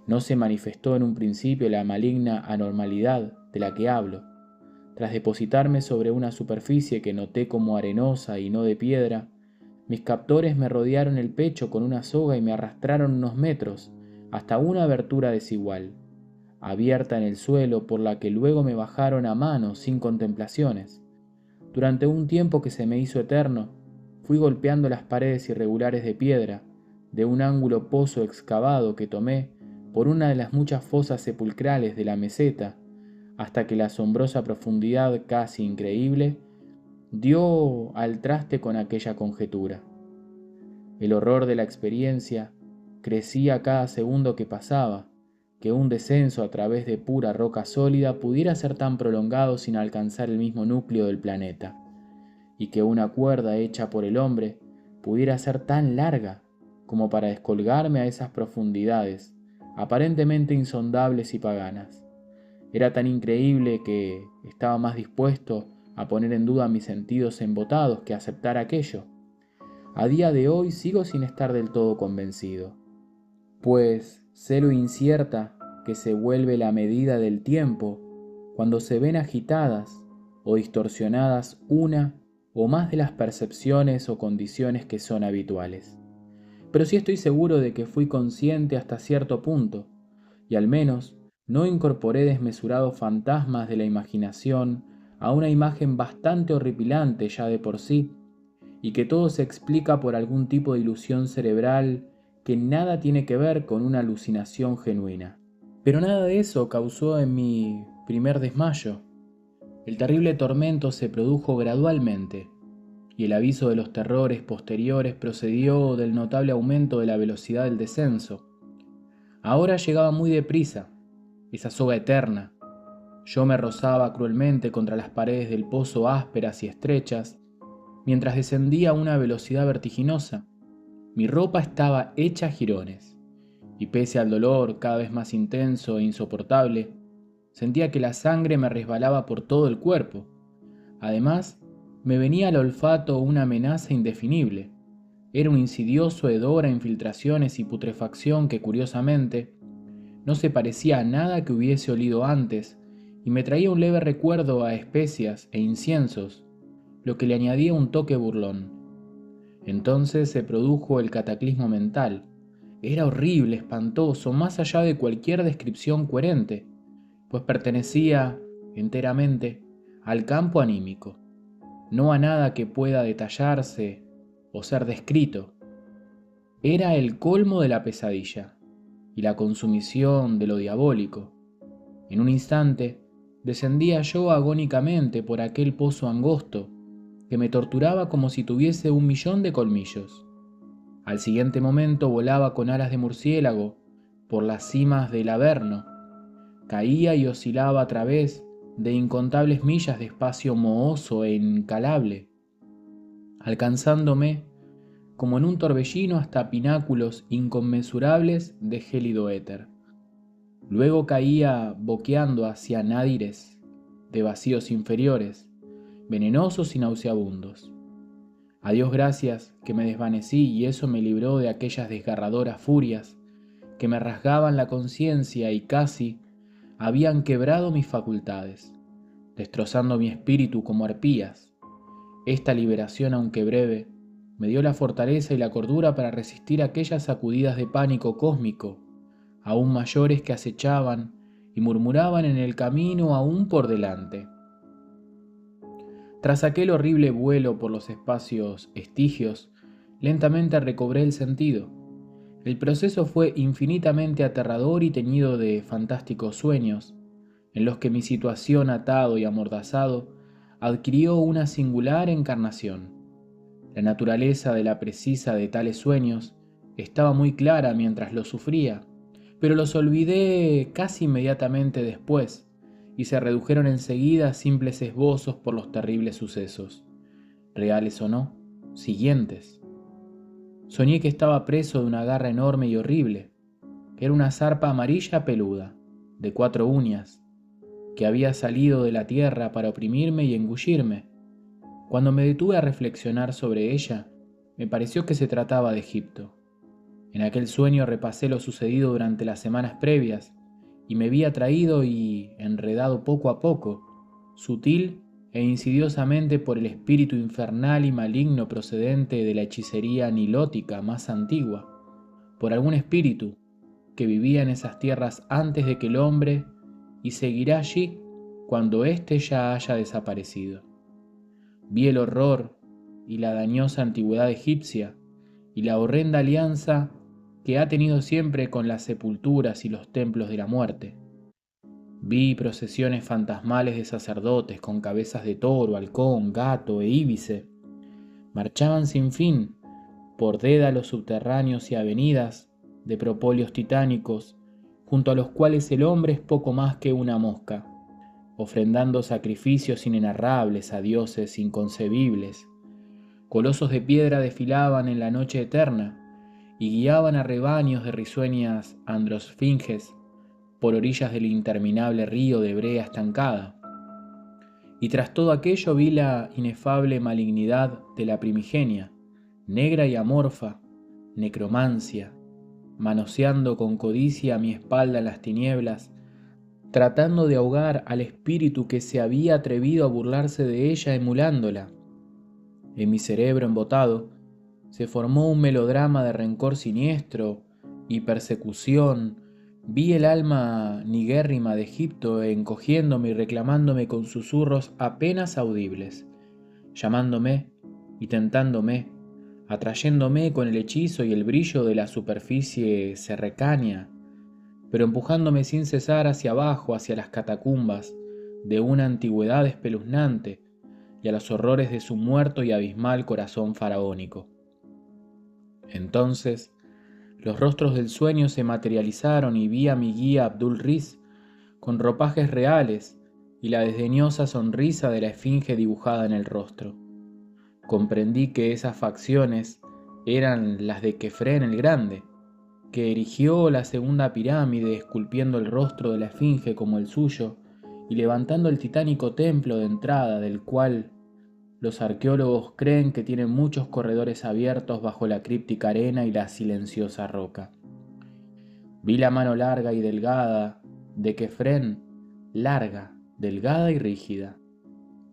No se manifestó en un principio la maligna anormalidad de la que hablo. Tras depositarme sobre una superficie que noté como arenosa y no de piedra, mis captores me rodearon el pecho con una soga y me arrastraron unos metros hasta una abertura desigual, abierta en el suelo por la que luego me bajaron a mano sin contemplaciones. Durante un tiempo que se me hizo eterno, fui golpeando las paredes irregulares de piedra de un ángulo pozo excavado que tomé por una de las muchas fosas sepulcrales de la meseta, hasta que la asombrosa profundidad casi increíble dio al traste con aquella conjetura. El horror de la experiencia crecía cada segundo que pasaba, que un descenso a través de pura roca sólida pudiera ser tan prolongado sin alcanzar el mismo núcleo del planeta, y que una cuerda hecha por el hombre pudiera ser tan larga como para descolgarme a esas profundidades, aparentemente insondables y paganas. Era tan increíble que estaba más dispuesto a poner en duda mis sentidos embotados que a aceptar aquello. A día de hoy sigo sin estar del todo convencido, pues sé lo incierta que se vuelve la medida del tiempo cuando se ven agitadas o distorsionadas una o más de las percepciones o condiciones que son habituales. Pero sí estoy seguro de que fui consciente hasta cierto punto, y al menos no incorporé desmesurados fantasmas de la imaginación a una imagen bastante horripilante ya de por sí, y que todo se explica por algún tipo de ilusión cerebral que nada tiene que ver con una alucinación genuina. Pero nada de eso causó en mi primer desmayo. El terrible tormento se produjo gradualmente, y el aviso de los terrores posteriores procedió del notable aumento de la velocidad del descenso. Ahora llegaba muy deprisa, esa soga eterna. Yo me rozaba cruelmente contra las paredes del pozo ásperas y estrechas, mientras descendía a una velocidad vertiginosa. Mi ropa estaba hecha jirones, y pese al dolor cada vez más intenso e insoportable, sentía que la sangre me resbalaba por todo el cuerpo. Además, me venía al olfato una amenaza indefinible. Era un insidioso hedor a infiltraciones y putrefacción que, curiosamente, no se parecía a nada que hubiese olido antes y me traía un leve recuerdo a especias e inciensos, lo que le añadía un toque burlón. Entonces se produjo el cataclismo mental. Era horrible, espantoso, más allá de cualquier descripción coherente, pues pertenecía enteramente al campo anímico, no a nada que pueda detallarse o ser descrito. Era el colmo de la pesadilla y la consumición de lo diabólico. En un instante descendía yo agónicamente por aquel pozo angosto que me torturaba como si tuviese 1.000.000 de colmillos. Al siguiente momento volaba con alas de murciélago por las cimas del Averno, caía y oscilaba a través de incontables millas de espacio mohoso e incalable, alcanzándome como en un torbellino hasta pináculos inconmensurables de gélido éter. Luego caía boqueando hacia nádires de vacíos inferiores, venenosos y nauseabundos. A Dios gracias que me desvanecí y eso me libró de aquellas desgarradoras furias que me rasgaban la conciencia y casi habían quebrado mis facultades, destrozando mi espíritu como arpías. Esta liberación, aunque breve, me dio la fortaleza y la cordura para resistir aquellas sacudidas de pánico cósmico, aún mayores que acechaban y murmuraban en el camino aún por delante. Tras aquel horrible vuelo por los espacios estigios, lentamente recobré el sentido. El proceso fue infinitamente aterrador y teñido de fantásticos sueños, en los que mi situación atado y amordazado adquirió una singular encarnación. La naturaleza de la precisa de tales sueños estaba muy clara mientras los sufría, pero los olvidé casi inmediatamente después, y se redujeron enseguida a simples esbozos por los terribles sucesos, reales o no, siguientes. Soñé que estaba preso de una garra enorme y horrible, que era una zarpa amarilla peluda, de 4 uñas, que había salido de la tierra para oprimirme y engullirme. Cuando me detuve a reflexionar sobre ella, me pareció que se trataba de Egipto. En aquel sueño repasé lo sucedido durante las semanas previas y me vi atraído y enredado poco a poco, sutil e insidiosamente por el espíritu infernal y maligno procedente de la hechicería nilótica más antigua, por algún espíritu que vivía en esas tierras antes de que el hombre y seguirá allí cuando éste ya haya desaparecido. Vi el horror y la dañosa antigüedad egipcia y la horrenda alianza que ha tenido siempre con las sepulturas y los templos de la muerte. Vi procesiones fantasmales de sacerdotes con cabezas de toro, halcón, gato e íbice. Marchaban sin fin por dédalos subterráneos y avenidas de propóleos titánicos, junto a los cuales el hombre es poco más que una mosca, ofrendando sacrificios inenarrables a dioses inconcebibles. Colosos de piedra desfilaban en la noche eterna y guiaban a rebaños de risueñas androsfinges por orillas del interminable río de brea estancada. Y tras todo aquello vi la inefable malignidad de la primigenia, negra y amorfa, necromancia, manoseando con codicia mi espalda en las tinieblas, tratando de ahogar al espíritu que se había atrevido a burlarse de ella emulándola. En mi cerebro embotado se formó un melodrama de rencor siniestro y persecución. Vi el alma niguérrima de Egipto encogiéndome y reclamándome con susurros apenas audibles, llamándome y tentándome, atrayéndome con el hechizo y el brillo de la superficie serrecánea, pero empujándome sin cesar hacia abajo, hacia las catacumbas de una antigüedad espeluznante y a los horrores de su muerto y abismal corazón faraónico. Entonces, los rostros del sueño se materializaron y vi a mi guía Abdul-Riz con ropajes reales y la desdeñosa sonrisa de la esfinge dibujada en el rostro. Comprendí que esas facciones eran las de Kefren el Grande, que erigió la segunda pirámide esculpiendo el rostro de la esfinge como el suyo y levantando el titánico templo de entrada del cual los arqueólogos creen que tiene muchos corredores abiertos bajo la críptica arena y la silenciosa roca. Vi la mano larga y delgada de Kefren, larga, delgada y rígida,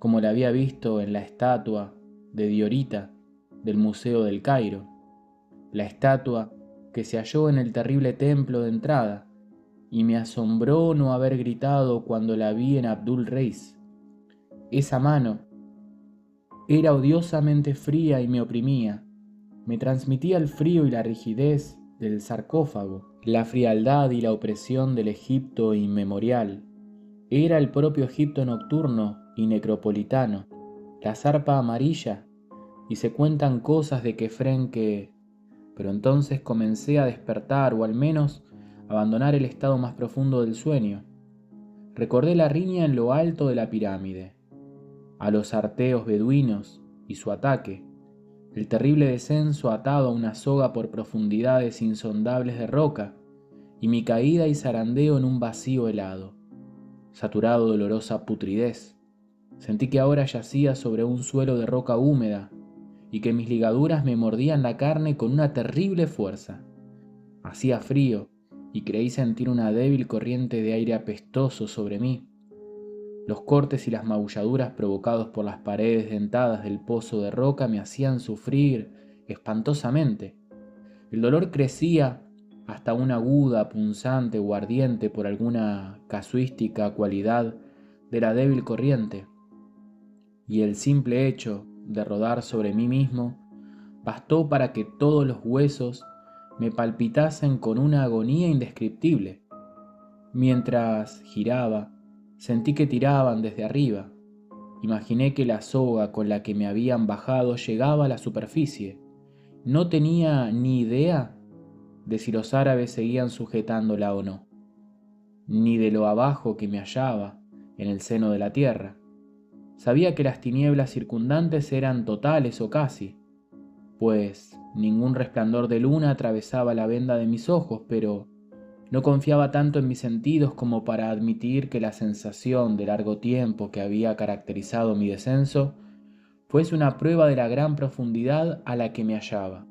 como la había visto en la estatua de Diorita, del Museo del Cairo, la estatua que se halló en el terrible templo de entrada, y me asombró no haber gritado cuando la vi en Abdul Reis. Esa mano era odiosamente fría y me oprimía, me transmitía el frío y la rigidez del sarcófago, la frialdad y la opresión del Egipto inmemorial. Era el propio Egipto nocturno y necropolitano, la zarpa amarilla, y se cuentan cosas de Kefren que... Pero entonces comencé a despertar, o al menos abandonar el estado más profundo del sueño. Recordé la riña en lo alto de la pirámide, a los arteos beduinos y su ataque, el terrible descenso atado a una soga por profundidades insondables de roca, y mi caída y zarandeo en un vacío helado, saturado de olorosa putridez. Sentí que ahora yacía sobre un suelo de roca húmeda y que mis ligaduras me mordían la carne con una terrible fuerza. Hacía frío y creí sentir una débil corriente de aire apestoso sobre mí. Los cortes y las magulladuras provocados por las paredes dentadas del pozo de roca me hacían sufrir espantosamente. El dolor crecía hasta una aguda, punzante o ardiente por alguna casuística cualidad de la débil corriente, y el simple hecho de rodar sobre mí mismo bastó para que todos los huesos me palpitasen con una agonía indescriptible. Mientras giraba, sentí que tiraban desde arriba. Imaginé que la soga con la que me habían bajado llegaba a la superficie. No tenía ni idea de si los árabes seguían sujetándola o no, ni de lo abajo que me hallaba en el seno de la tierra. Sabía que las tinieblas circundantes eran totales o casi, pues ningún resplandor de luna atravesaba la venda de mis ojos, pero no confiaba tanto en mis sentidos como para admitir que la sensación de largo tiempo que había caracterizado mi descenso fuese una prueba de la gran profundidad a la que me hallaba.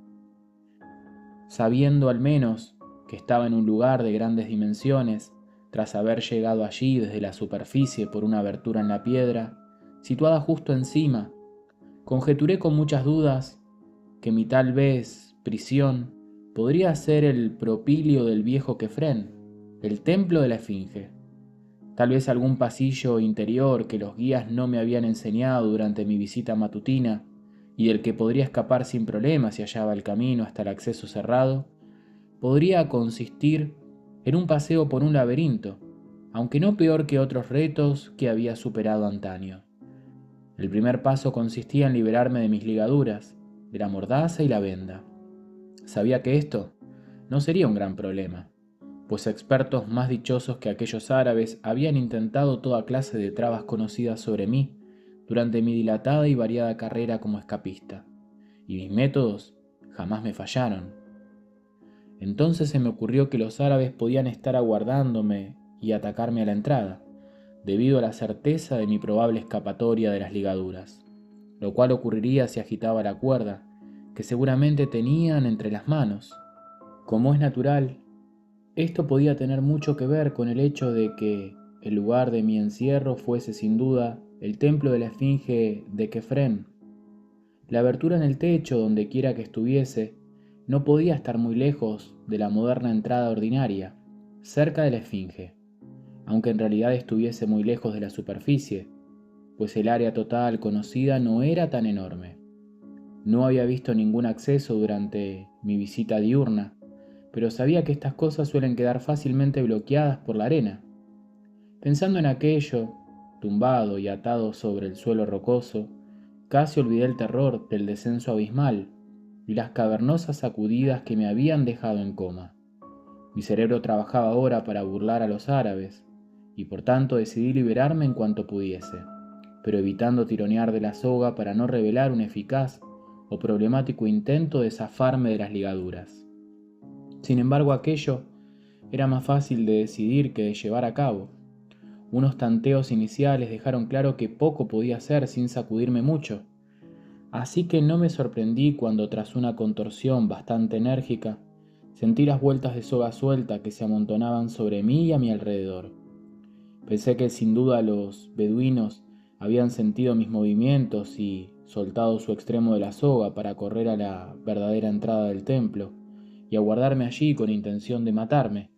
Sabiendo al menos que estaba en un lugar de grandes dimensiones, tras haber llegado allí desde la superficie por una abertura en la piedra, situada justo encima, conjeturé con muchas dudas que mi tal vez prisión podría ser el propilio del viejo Kefren, el templo de la Esfinge, tal vez algún pasillo interior que los guías no me habían enseñado durante mi visita matutina y del que podría escapar sin problema si hallaba el camino hasta el acceso cerrado. Podría consistir en un paseo por un laberinto, aunque no peor que otros retos que había superado antaño. El primer paso consistía en liberarme de mis ligaduras, de la mordaza y la venda. Sabía que esto no sería un gran problema, pues expertos más dichosos que aquellos árabes habían intentado toda clase de trabas conocidas sobre mí durante mi dilatada y variada carrera como escapista, y mis métodos jamás me fallaron. Entonces se me ocurrió que los árabes podían estar aguardándome y atacarme a la entrada, debido a la certeza de mi probable escapatoria de las ligaduras, lo cual ocurriría si agitaba la cuerda, que seguramente tenían entre las manos. Como es natural, esto podía tener mucho que ver con el hecho de que el lugar de mi encierro fuese sin duda el templo de la Esfinge de Kefren. La abertura en el techo, donde quiera que estuviese, no podía estar muy lejos de la moderna entrada ordinaria, cerca de la Esfinge, aunque en realidad estuviese muy lejos de la superficie, pues el área total conocida no era tan enorme. No había visto ningún acceso durante mi visita diurna, pero sabía que estas cosas suelen quedar fácilmente bloqueadas por la arena. Pensando en aquello, tumbado y atado sobre el suelo rocoso, casi olvidé el terror del descenso abismal y las cavernosas sacudidas que me habían dejado en coma. Mi cerebro trabajaba ahora para burlar a los árabes, y por tanto decidí liberarme en cuanto pudiese, pero evitando tironear de la soga para no revelar un eficaz o problemático intento de zafarme de las ligaduras. Sin embargo, aquello era más fácil de decidir que de llevar a cabo. Unos tanteos iniciales dejaron claro que poco podía hacer sin sacudirme mucho, así que no me sorprendí cuando tras una contorsión bastante enérgica, sentí las vueltas de soga suelta que se amontonaban sobre mí y a mi alrededor. Pensé que sin duda los beduinos habían sentido mis movimientos y, soltado su extremo de la soga para correr a la verdadera entrada del templo y aguardarme allí con intención de matarme.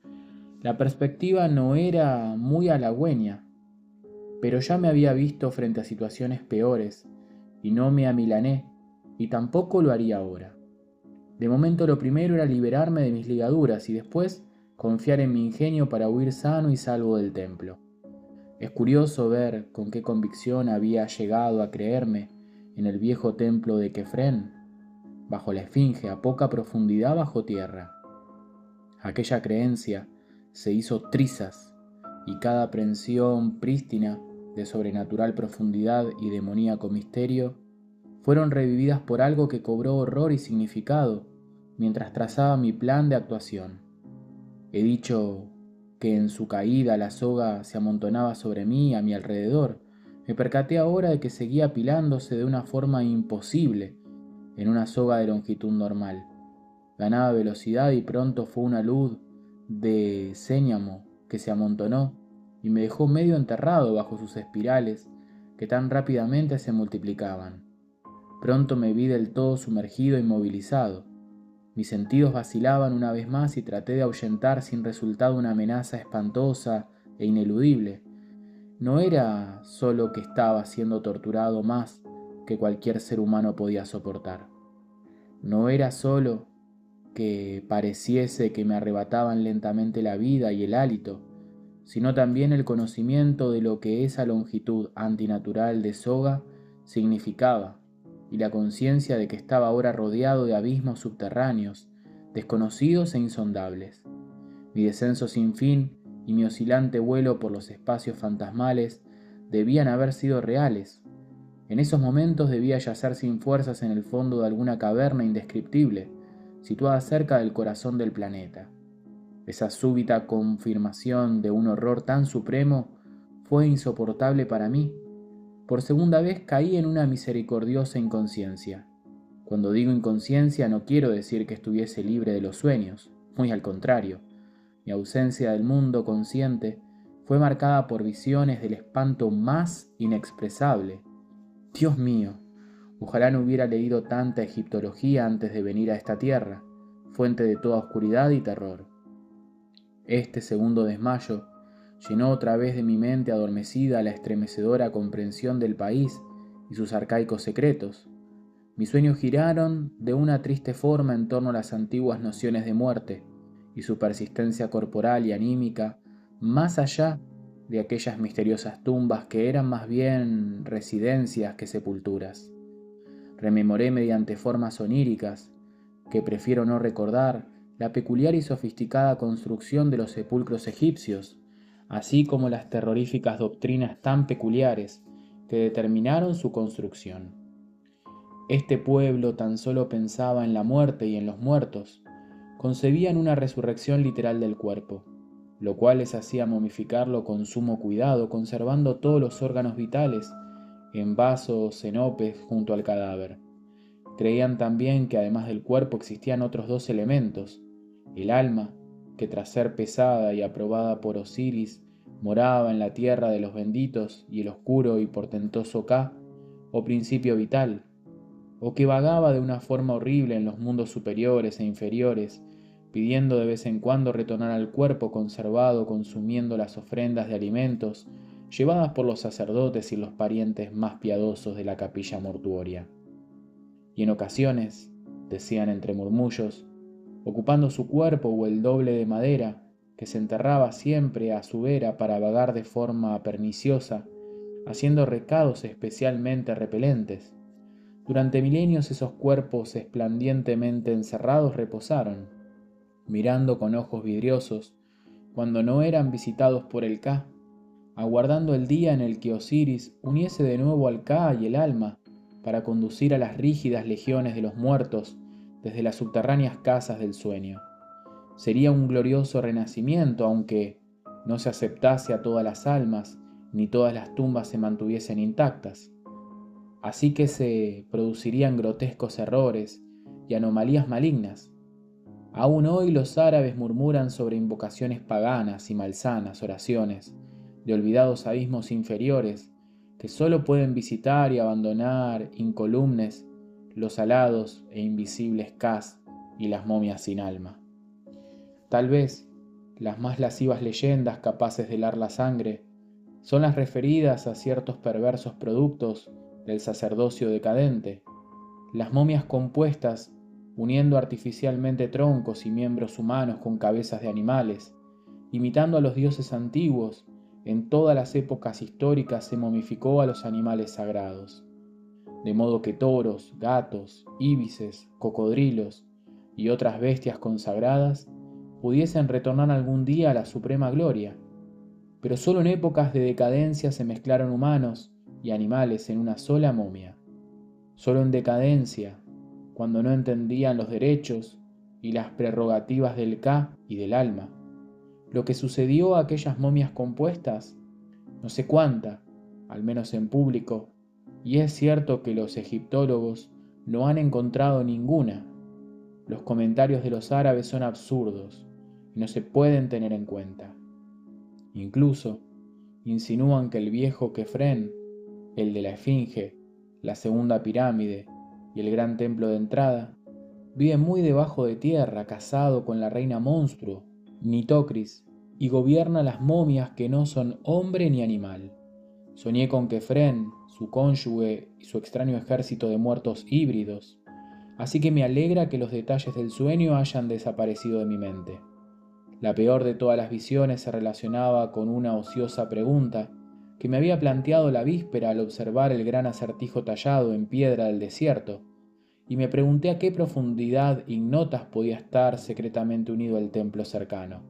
La perspectiva no era muy halagüeña, pero ya me había visto frente a situaciones peores y no me amilané, y tampoco lo haría ahora. De momento lo primero era liberarme de mis ligaduras y después confiar en mi ingenio para huir sano y salvo del templo. Es curioso ver con qué convicción había llegado a creerme en el viejo templo de Kefren, bajo la esfinge a poca profundidad bajo tierra. Aquella creencia se hizo trizas y cada aprensión prístina de sobrenatural profundidad y demoníaco misterio fueron revividas por algo que cobró horror y significado mientras trazaba mi plan de actuación. He dicho que en su caída la soga se amontonaba sobre mí a mi alrededor. Me percaté ahora de que seguía apilándose de una forma imposible en una soga de longitud normal. Ganaba velocidad y pronto fue una luz de céñamo que se amontonó y me dejó medio enterrado bajo sus espirales que tan rápidamente se multiplicaban. Pronto me vi del todo sumergido e inmovilizado. Mis sentidos vacilaban una vez más y traté de ahuyentar sin resultado una amenaza espantosa e ineludible. No era solo que estaba siendo torturado más que cualquier ser humano podía soportar. No era solo que pareciese que me arrebataban lentamente la vida y el hálito, sino también el conocimiento de lo que esa longitud antinatural de soga significaba, y la conciencia de que estaba ahora rodeado de abismos subterráneos, desconocidos e insondables. Mi descenso sin fin y mi oscilante vuelo por los espacios fantasmales debían haber sido reales. En esos momentos debía yacer sin fuerzas en el fondo de alguna caverna indescriptible, situada cerca del corazón del planeta. Esa súbita confirmación de un horror tan supremo fue insoportable para mí. Por segunda vez caí en una misericordiosa inconsciencia. Cuando digo inconsciencia no quiero decir que estuviese libre de los sueños, muy al contrario. Mi ausencia del mundo consciente fue marcada por visiones del espanto más inexpresable. Dios mío, ojalá no hubiera leído tanta egiptología antes de venir a esta tierra, fuente de toda oscuridad y terror. Este segundo desmayo llenó otra vez de mi mente adormecida la estremecedora comprensión del país y sus arcaicos secretos. Mis sueños giraron de una triste forma en torno a las antiguas nociones de muerte y su persistencia corporal y anímica, más allá de aquellas misteriosas tumbas que eran más bien residencias que sepulturas. Rememoré mediante formas oníricas, que prefiero no recordar, la peculiar y sofisticada construcción de los sepulcros egipcios, así como las terroríficas doctrinas tan peculiares que determinaron su construcción. Este pueblo tan solo pensaba en la muerte y en los muertos, concebían una resurrección literal del cuerpo, lo cual les hacía momificarlo con sumo cuidado, conservando todos los órganos vitales en vasos cenopes junto al cadáver. Creían también que además del cuerpo existían otros dos elementos, el alma, que tras ser pesada y aprobada por Osiris, moraba en la tierra de los benditos, y el oscuro y portentoso Ka, o principio vital, o que vagaba de una forma horrible en los mundos superiores e inferiores, pidiendo de vez en cuando retornar al cuerpo conservado consumiendo las ofrendas de alimentos llevadas por los sacerdotes y los parientes más piadosos de la capilla mortuoria. Y en ocasiones, decían entre murmullos, ocupando su cuerpo o el doble de madera, que se enterraba siempre a su vera para vagar de forma perniciosa, haciendo recados especialmente repelentes. Durante milenios esos cuerpos esplandientemente encerrados reposaron, mirando con ojos vidriosos, cuando no eran visitados por el Ka, aguardando el día en el que Osiris uniese de nuevo al Ka y el alma para conducir a las rígidas legiones de los muertos desde las subterráneas casas del sueño. Sería un glorioso renacimiento, aunque no se aceptase a todas las almas, ni todas las tumbas se mantuviesen intactas. Así que se producirían grotescos errores y anomalías malignas. Aún hoy los árabes murmuran sobre invocaciones paganas y malsanas oraciones de olvidados abismos inferiores que solo pueden visitar y abandonar incolumes los alados e invisibles cas y las momias sin alma. Tal vez las más lascivas leyendas capaces de helar la sangre son las referidas a ciertos perversos productos del sacerdocio decadente, las momias compuestas uniendo artificialmente troncos y miembros humanos con cabezas de animales, imitando a los dioses antiguos. En todas las épocas históricas se momificó a los animales sagrados, de modo que toros, gatos, íbices, cocodrilos y otras bestias consagradas pudiesen retornar algún día a la suprema gloria. Pero solo en épocas de decadencia se mezclaron humanos y animales en una sola momia. Solo en decadencia, cuando no entendían los derechos y las prerrogativas del Ka y del alma. Lo que sucedió a aquellas momias compuestas, no sé cuánta, al menos en público, y es cierto que los egiptólogos no han encontrado ninguna. Los comentarios de los árabes son absurdos y no se pueden tener en cuenta. Incluso insinúan que el viejo Kefren, el de la Esfinge, la segunda pirámide y el gran templo de entrada, vive muy debajo de tierra, casado con la reina monstruo, Nitocris, y gobierna las momias que no son hombre ni animal. Soñé con Kefren, su cónyuge y su extraño ejército de muertos híbridos, así que me alegra que los detalles del sueño hayan desaparecido de mi mente. La peor de todas las visiones se relacionaba con una ociosa pregunta que me había planteado la víspera al observar el gran acertijo tallado en piedra del desierto, y me pregunté a qué profundidad ignotas podía estar secretamente unido el templo cercano.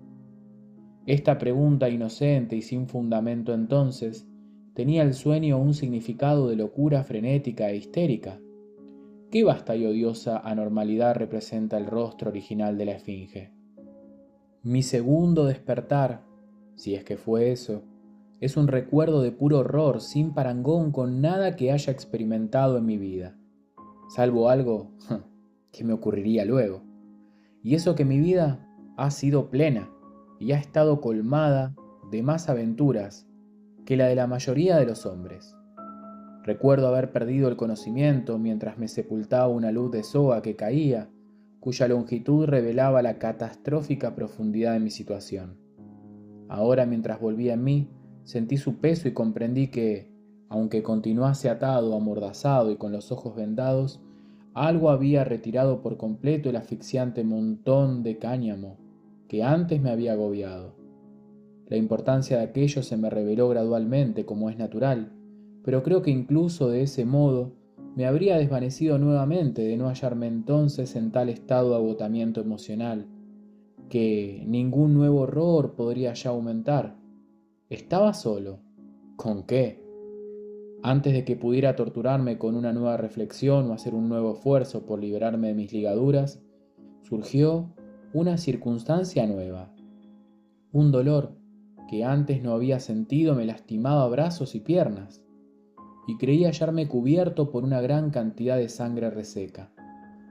Esta pregunta inocente y sin fundamento entonces tenía el sueño un significado de locura frenética e histérica. ¿Qué vasta y odiosa anormalidad representa el rostro original de la Esfinge? Mi segundo despertar, si es que fue eso, es un recuerdo de puro horror, sin parangón con nada que haya experimentado en mi vida, salvo algo que me ocurriría luego. Y eso que mi vida ha sido plena y ha estado colmada de más aventuras que la de la mayoría de los hombres. Recuerdo haber perdido el conocimiento mientras me sepultaba una luz de soga que caía, cuya longitud revelaba la catastrófica profundidad de mi situación. Ahora, mientras volvía en mí, sentí su peso y comprendí que, aunque continuase atado, amordazado y con los ojos vendados, algo había retirado por completo el asfixiante montón de cáñamo que antes me había agobiado. La importancia de aquello se me reveló gradualmente, como es natural, pero creo que incluso de ese modo me habría desvanecido nuevamente de no hallarme entonces en tal estado de agotamiento emocional, que ningún nuevo horror podría ya aumentar. Estaba solo. ¿Con qué? Antes de que pudiera torturarme con una nueva reflexión o hacer un nuevo esfuerzo por liberarme de mis ligaduras, surgió una circunstancia nueva. Un dolor que antes no había sentido me lastimaba brazos y piernas, y creí hallarme cubierto por una gran cantidad de sangre reseca,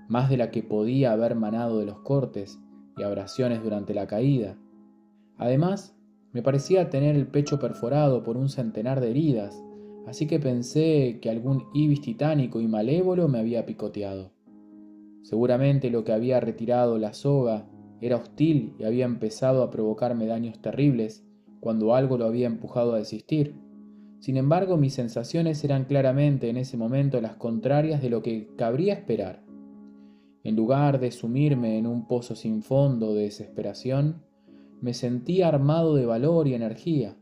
más de la que podía haber manado de los cortes y abrasiones durante la caída. Además, me parecía tener el pecho perforado por un centenar de heridas, así que pensé que algún ibis titánico y malévolo me había picoteado. Seguramente lo que había retirado la soga era hostil y había empezado a provocarme daños terribles cuando algo lo había empujado a desistir. Sin embargo, mis sensaciones eran claramente en ese momento las contrarias de lo que cabría esperar. En lugar de sumirme en un pozo sin fondo de desesperación, me sentía armado de valor y energía,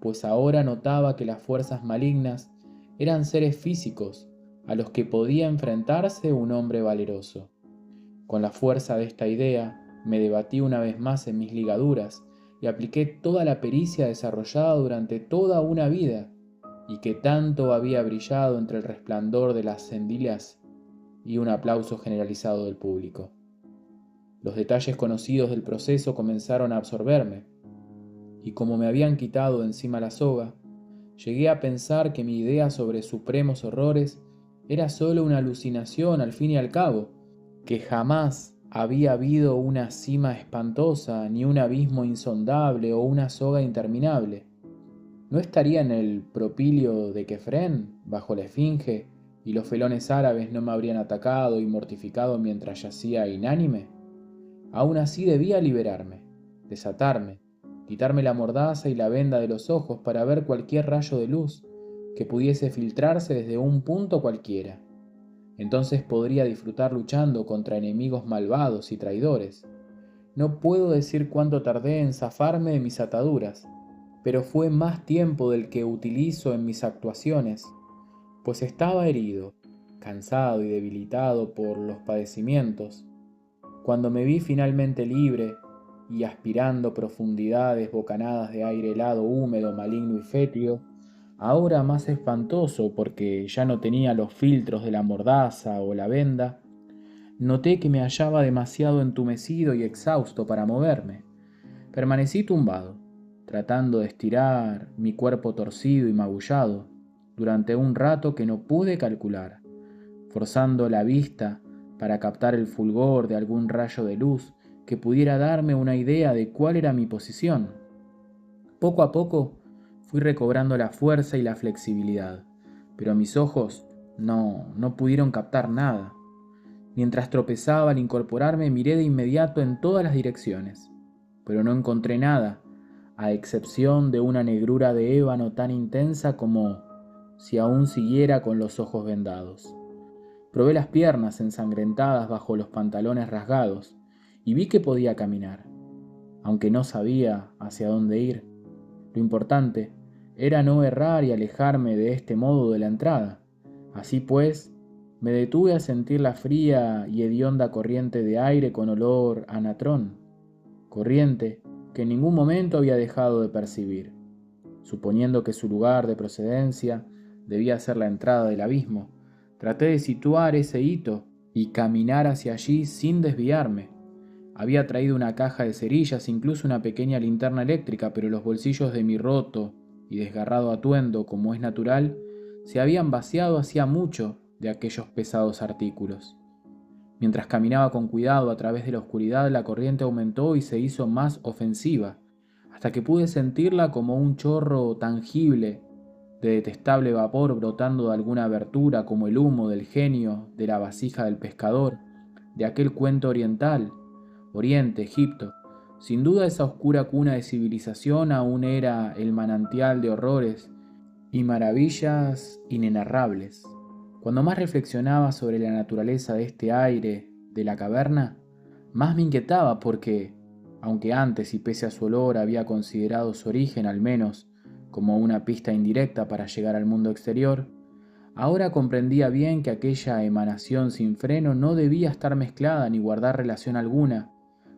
pues ahora notaba que las fuerzas malignas eran seres físicos a los que podía enfrentarse un hombre valeroso. Con la fuerza de esta idea, me debatí una vez más en mis ligaduras y apliqué toda la pericia desarrollada durante toda una vida y que tanto había brillado entre el resplandor de las cendilas y un aplauso generalizado del público. Los detalles conocidos del proceso comenzaron a absorberme, y como me habían quitado de encima la soga, llegué a pensar que mi idea sobre supremos horrores era solo una alucinación al fin y al cabo, que jamás había habido una cima espantosa, ni un abismo insondable o una soga interminable. ¿No estaría en el propilio de Kefren, bajo la esfinge, y los felones árabes no me habrían atacado y mortificado mientras yacía inánime? Aún así debía liberarme, desatarme, quitarme la mordaza y la venda de los ojos para ver cualquier rayo de luz que pudiese filtrarse desde un punto cualquiera. Entonces podría disfrutar luchando contra enemigos malvados y traidores. No puedo decir cuánto tardé en zafarme de mis ataduras, pero fue más tiempo del que utilizo en mis actuaciones, pues estaba herido, cansado y debilitado por los padecimientos. Cuando me vi finalmente libre y aspirando profundidades bocanadas de aire helado, húmedo, maligno y fétido, ahora más espantoso porque ya no tenía los filtros de la mordaza o la venda, noté que me hallaba demasiado entumecido y exhausto para moverme. Permanecí tumbado, tratando de estirar mi cuerpo torcido y magullado, durante un rato que no pude calcular, forzando la vista para captar el fulgor de algún rayo de luz que pudiera darme una idea de cuál era mi posición. Poco a poco fui recobrando la fuerza y la flexibilidad, pero mis ojos no pudieron captar nada. Mientras tropezaba al incorporarme, miré de inmediato en todas las direcciones, pero no encontré nada, a excepción de una negrura de ébano tan intensa como si aún siguiera con los ojos vendados. Probé las piernas ensangrentadas bajo los pantalones rasgados y vi que podía caminar, aunque no sabía hacia dónde ir. Lo importante era no errar y alejarme de este modo de la entrada. Así pues, me detuve a sentir la fría y hedionda corriente de aire con olor a natrón, corriente que en ningún momento había dejado de percibir, suponiendo que su lugar de procedencia debía ser la entrada del abismo. Traté de situar ese hito y caminar hacia allí sin desviarme. Había traído una caja de cerillas, incluso una pequeña linterna eléctrica, pero los bolsillos de mi roto y desgarrado atuendo, como es natural, se habían vaciado hacía mucho de aquellos pesados artículos. Mientras caminaba con cuidado a través de la oscuridad, la corriente aumentó y se hizo más ofensiva, hasta que pude sentirla como un chorro tangible de detestable vapor brotando de alguna abertura, como el humo del genio de la vasija del pescador, de aquel cuento oriental. Oriente, Egipto. Sin duda esa oscura cuna de civilización aún era el manantial de horrores y maravillas inenarrables. Cuando más reflexionaba sobre la naturaleza de este aire de la caverna, más me inquietaba porque, aunque antes y pese a su olor había considerado su origen al menos como una pista indirecta para llegar al mundo exterior, ahora comprendía bien que aquella emanación sin freno no debía estar mezclada ni guardar relación alguna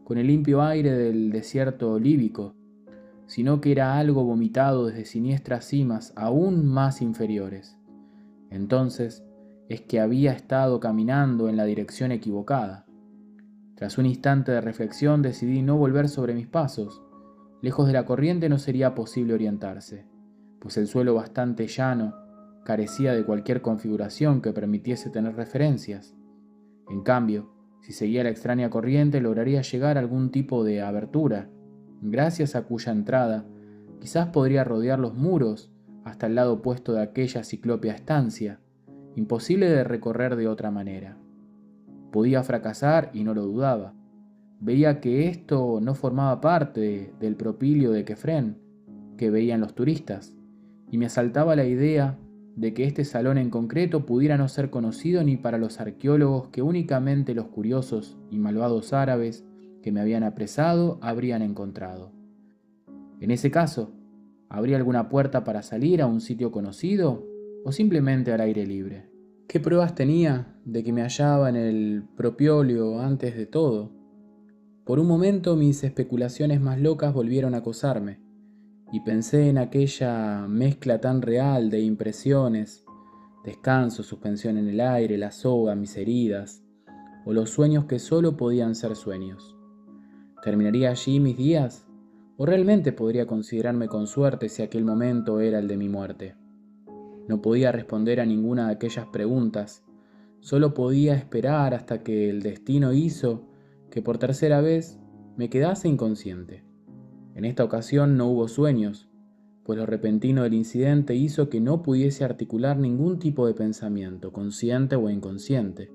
con el limpio aire del desierto líbico, sino que era algo vomitado desde siniestras cimas aún más inferiores. Entonces es que había estado caminando en la dirección equivocada. Tras un instante de reflexión decidí no volver sobre mis pasos. Lejos de la corriente no sería posible orientarse, pues el suelo bastante llano carecía de cualquier configuración que permitiese tener referencias. En cambio, si seguía la extraña corriente lograría llegar a algún tipo de abertura, gracias a cuya entrada quizás podría rodear los muros hasta el lado opuesto de aquella ciclópea estancia, imposible de recorrer de otra manera. Podía fracasar y no lo dudaba. Veía que esto no formaba parte del propilio de Kefren que veían los turistas, y me asaltaba la idea de que este salón en concreto pudiera no ser conocido ni para los arqueólogos que únicamente los curiosos y malvados árabes que me habían apresado habrían encontrado. En ese caso, ¿habría alguna puerta para salir a un sitio conocido o simplemente al aire libre? ¿Qué pruebas tenía de que me hallaba en el propiolio antes de todo? Por un momento mis especulaciones más locas volvieron a acosarme, y pensé en aquella mezcla tan real de impresiones, descanso, suspensión en el aire, la soga, mis heridas, o los sueños que solo podían ser sueños. ¿Terminaría allí mis días? ¿O realmente podría considerarme con suerte si aquel momento era el de mi muerte? No podía responder a ninguna de aquellas preguntas, solo podía esperar hasta que el destino hizo que por tercera vez me quedase inconsciente. En esta ocasión no hubo sueños, pues lo repentino del incidente hizo que no pudiese articular ningún tipo de pensamiento, consciente o inconsciente.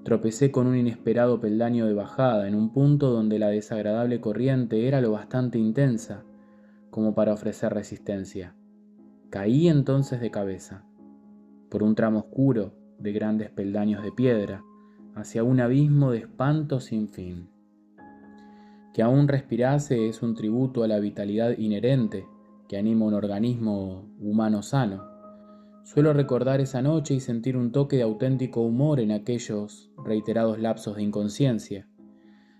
Tropecé con un inesperado peldaño de bajada en un punto donde la desagradable corriente era lo bastante intensa como para ofrecer resistencia. Caí entonces de cabeza, por un tramo oscuro de grandes peldaños de piedra, hacia un abismo de espanto sin fin. Que aún respirase es un tributo a la vitalidad inherente que anima un organismo humano sano. Suelo recordar esa noche y sentir un toque de auténtico humor en aquellos reiterados lapsos de inconsciencia.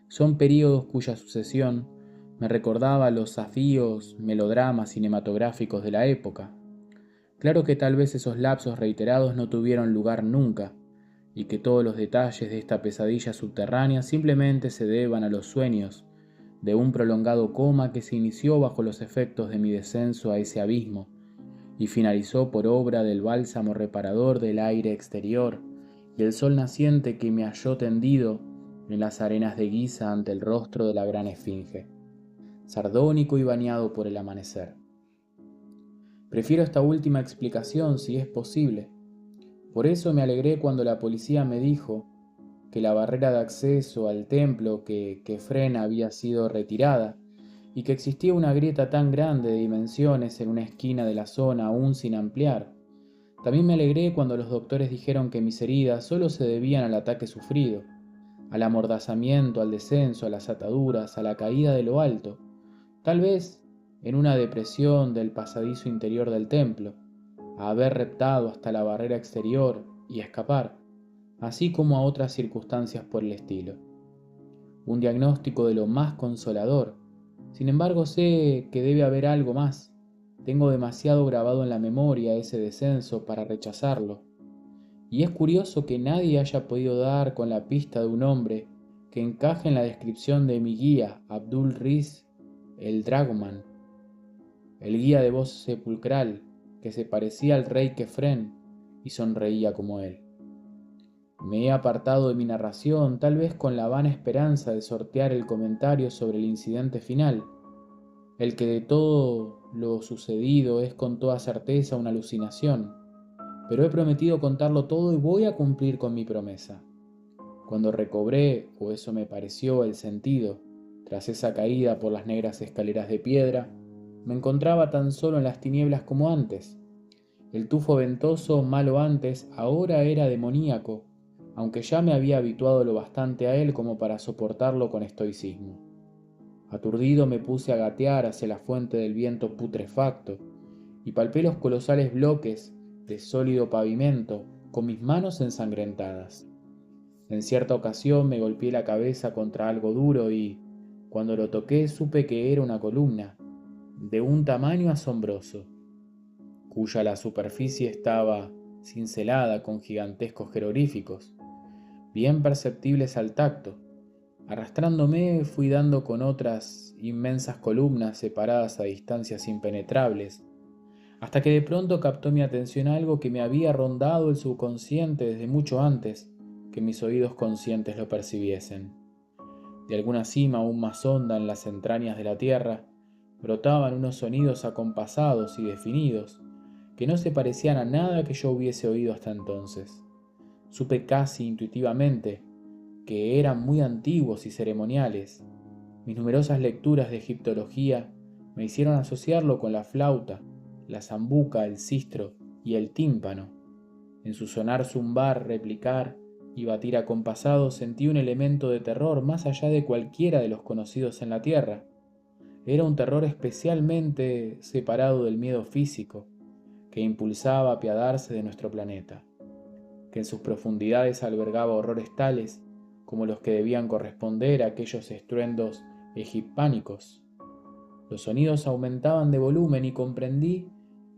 Son períodos cuya sucesión me recordaba los zafíos melodramas cinematográficos de la época. Claro que tal vez esos lapsos reiterados no tuvieron lugar nunca, y que todos los detalles de esta pesadilla subterránea simplemente se deban a los sueños de un prolongado coma que se inició bajo los efectos de mi descenso a ese abismo y finalizó por obra del bálsamo reparador del aire exterior y el sol naciente que me halló tendido en las arenas de Guisa ante el rostro de la gran esfinge, sardónico y bañado por el amanecer. Prefiero esta última explicación si es posible. Por eso me alegré cuando la policía me dijo que la barrera de acceso al templo que Kefren había sido retirada y que existía una grieta tan grande de dimensiones en una esquina de la zona aún sin ampliar. También me alegré cuando los doctores dijeron que mis heridas solo se debían al ataque sufrido, al amordazamiento, al descenso, a las ataduras, a la caída de lo alto, tal vez en una depresión del pasadizo interior del templo, a haber reptado hasta la barrera exterior y escapar, así como a otras circunstancias por el estilo. Un diagnóstico de lo más consolador. Sin embargo, sé que debe haber algo más. Tengo demasiado grabado en la memoria ese descenso para rechazarlo. Y es curioso que nadie haya podido dar con la pista de un hombre que encaje en la descripción de mi guía, Abdul Riz el Dragoman, el guía de voz sepulcral que se parecía al rey Kefren y sonreía como él. Me he apartado de mi narración, tal vez con la vana esperanza de sortear el comentario sobre el incidente final, el que de todo lo sucedido es con toda certeza una alucinación, pero he prometido contarlo todo y voy a cumplir con mi promesa. Cuando recobré, o eso me pareció, el sentido, tras esa caída por las negras escaleras de piedra, me encontraba tan solo en las tinieblas como antes. El tufo ventoso, malo antes, ahora era demoníaco, aunque ya me había habituado lo bastante a él como para soportarlo con estoicismo. Aturdido me puse a gatear hacia la fuente del viento putrefacto y palpé los colosales bloques de sólido pavimento con mis manos ensangrentadas. En cierta ocasión me golpeé la cabeza contra algo duro y, cuando lo toqué, supe que era una columna, de un tamaño asombroso, cuya la superficie estaba cincelada con gigantescos jeroglíficos, bien perceptibles al tacto. Arrastrándome fui dando con otras inmensas columnas separadas a distancias impenetrables, hasta que de pronto captó mi atención algo que me había rondado el subconsciente desde mucho antes que mis oídos conscientes lo percibiesen. De alguna cima aún más honda en las entrañas de la tierra, brotaban unos sonidos acompasados y definidos, que no se parecían a nada que yo hubiese oído hasta entonces. Supe casi intuitivamente que eran muy antiguos y ceremoniales. Mis numerosas lecturas de egiptología me hicieron asociarlo con la flauta, la zambuca, el sistro y el tímpano. En su sonar zumbar, replicar y batir acompasado sentí un elemento de terror más allá de cualquiera de los conocidos en la tierra. Era un terror especialmente separado del miedo físico, que impulsaba a apiadarse de nuestro planeta, que en sus profundidades albergaba horrores tales como los que debían corresponder a aquellos estruendos egipánicos. Los sonidos aumentaban de volumen y comprendí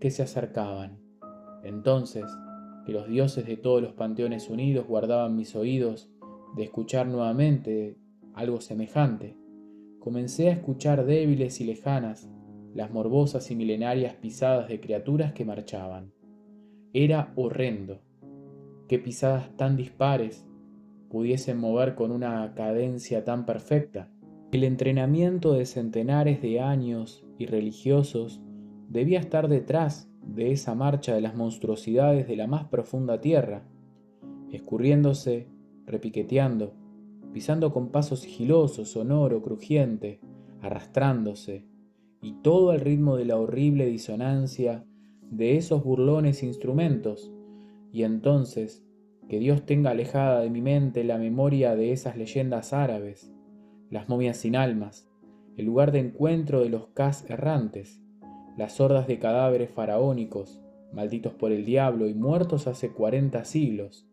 que se acercaban. Entonces, que los dioses de todos los panteones unidos guardaban mis oídos de escuchar nuevamente algo semejante, comencé a escuchar débiles y lejanas las morbosas y milenarias pisadas de criaturas que marchaban. Era horrendo que pisadas tan dispares pudiesen mover con una cadencia tan perfecta. El entrenamiento de centenares de años y religiosos debía estar detrás de esa marcha de las monstruosidades de la más profunda tierra, escurriéndose, repiqueteando, pisando con paso sigiloso, sonoro, crujiente, arrastrándose, y todo al ritmo de la horrible disonancia de esos burlones instrumentos. Y entonces, que Dios tenga alejada de mi mente la memoria de esas leyendas árabes, las momias sin almas, el lugar de encuentro de los cas errantes, las hordas de cadáveres faraónicos, malditos por el diablo y muertos hace 40 siglos,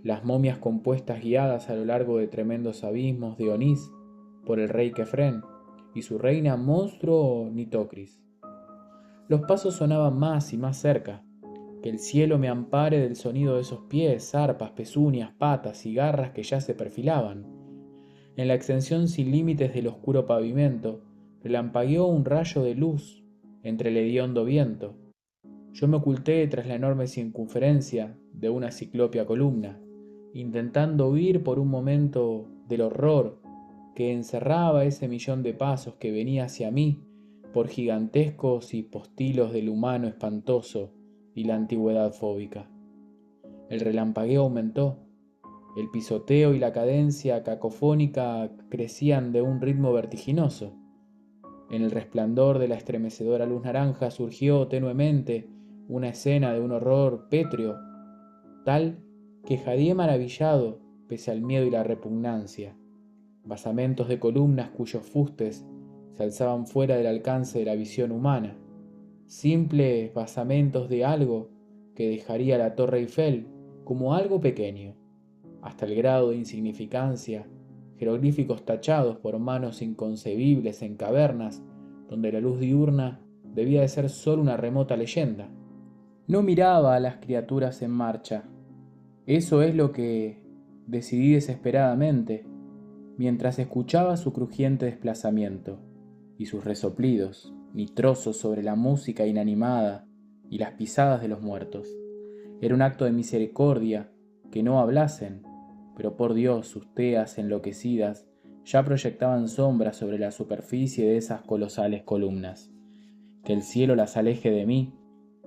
las momias compuestas guiadas a lo largo de tremendos abismos de Onís por el rey Kefren y su reina monstruo Nitocris. Los pasos sonaban más y más cerca. Que el cielo me ampare del sonido de esos pies, zarpas, pezuñas, patas y garras que ya se perfilaban. En la extensión sin límites del oscuro pavimento, relampagueó un rayo de luz entre el hediondo viento. Yo me oculté tras la enorme circunferencia de una ciclópea columna, intentando huir por un momento del horror que encerraba ese millón de pasos que venía hacia mí por gigantescos hipostilos del humano espantoso y la antigüedad fóbica. El relampagueo aumentó, el pisoteo y la cadencia cacofónica crecían de un ritmo vertiginoso. En el resplandor de la estremecedora luz naranja surgió tenuemente una escena de un horror pétreo, tal que jadeé maravillado pese al miedo y la repugnancia. Basamentos de columnas cuyos fustes se alzaban fuera del alcance de la visión humana, simples basamentos de algo que dejaría la Torre Eiffel como algo pequeño, hasta el grado de insignificancia, jeroglíficos tachados por manos inconcebibles en cavernas donde la luz diurna debía de ser solo una remota leyenda. No miraba a las criaturas en marcha. Eso es lo que decidí desesperadamente, mientras escuchaba su crujiente desplazamiento y sus resoplidos nitrosos sobre la música inanimada y las pisadas de los muertos. Era un acto de misericordia que no hablasen, pero por Dios sus teas enloquecidas ya proyectaban sombras sobre la superficie de esas colosales columnas. Que el cielo las aleje de mí.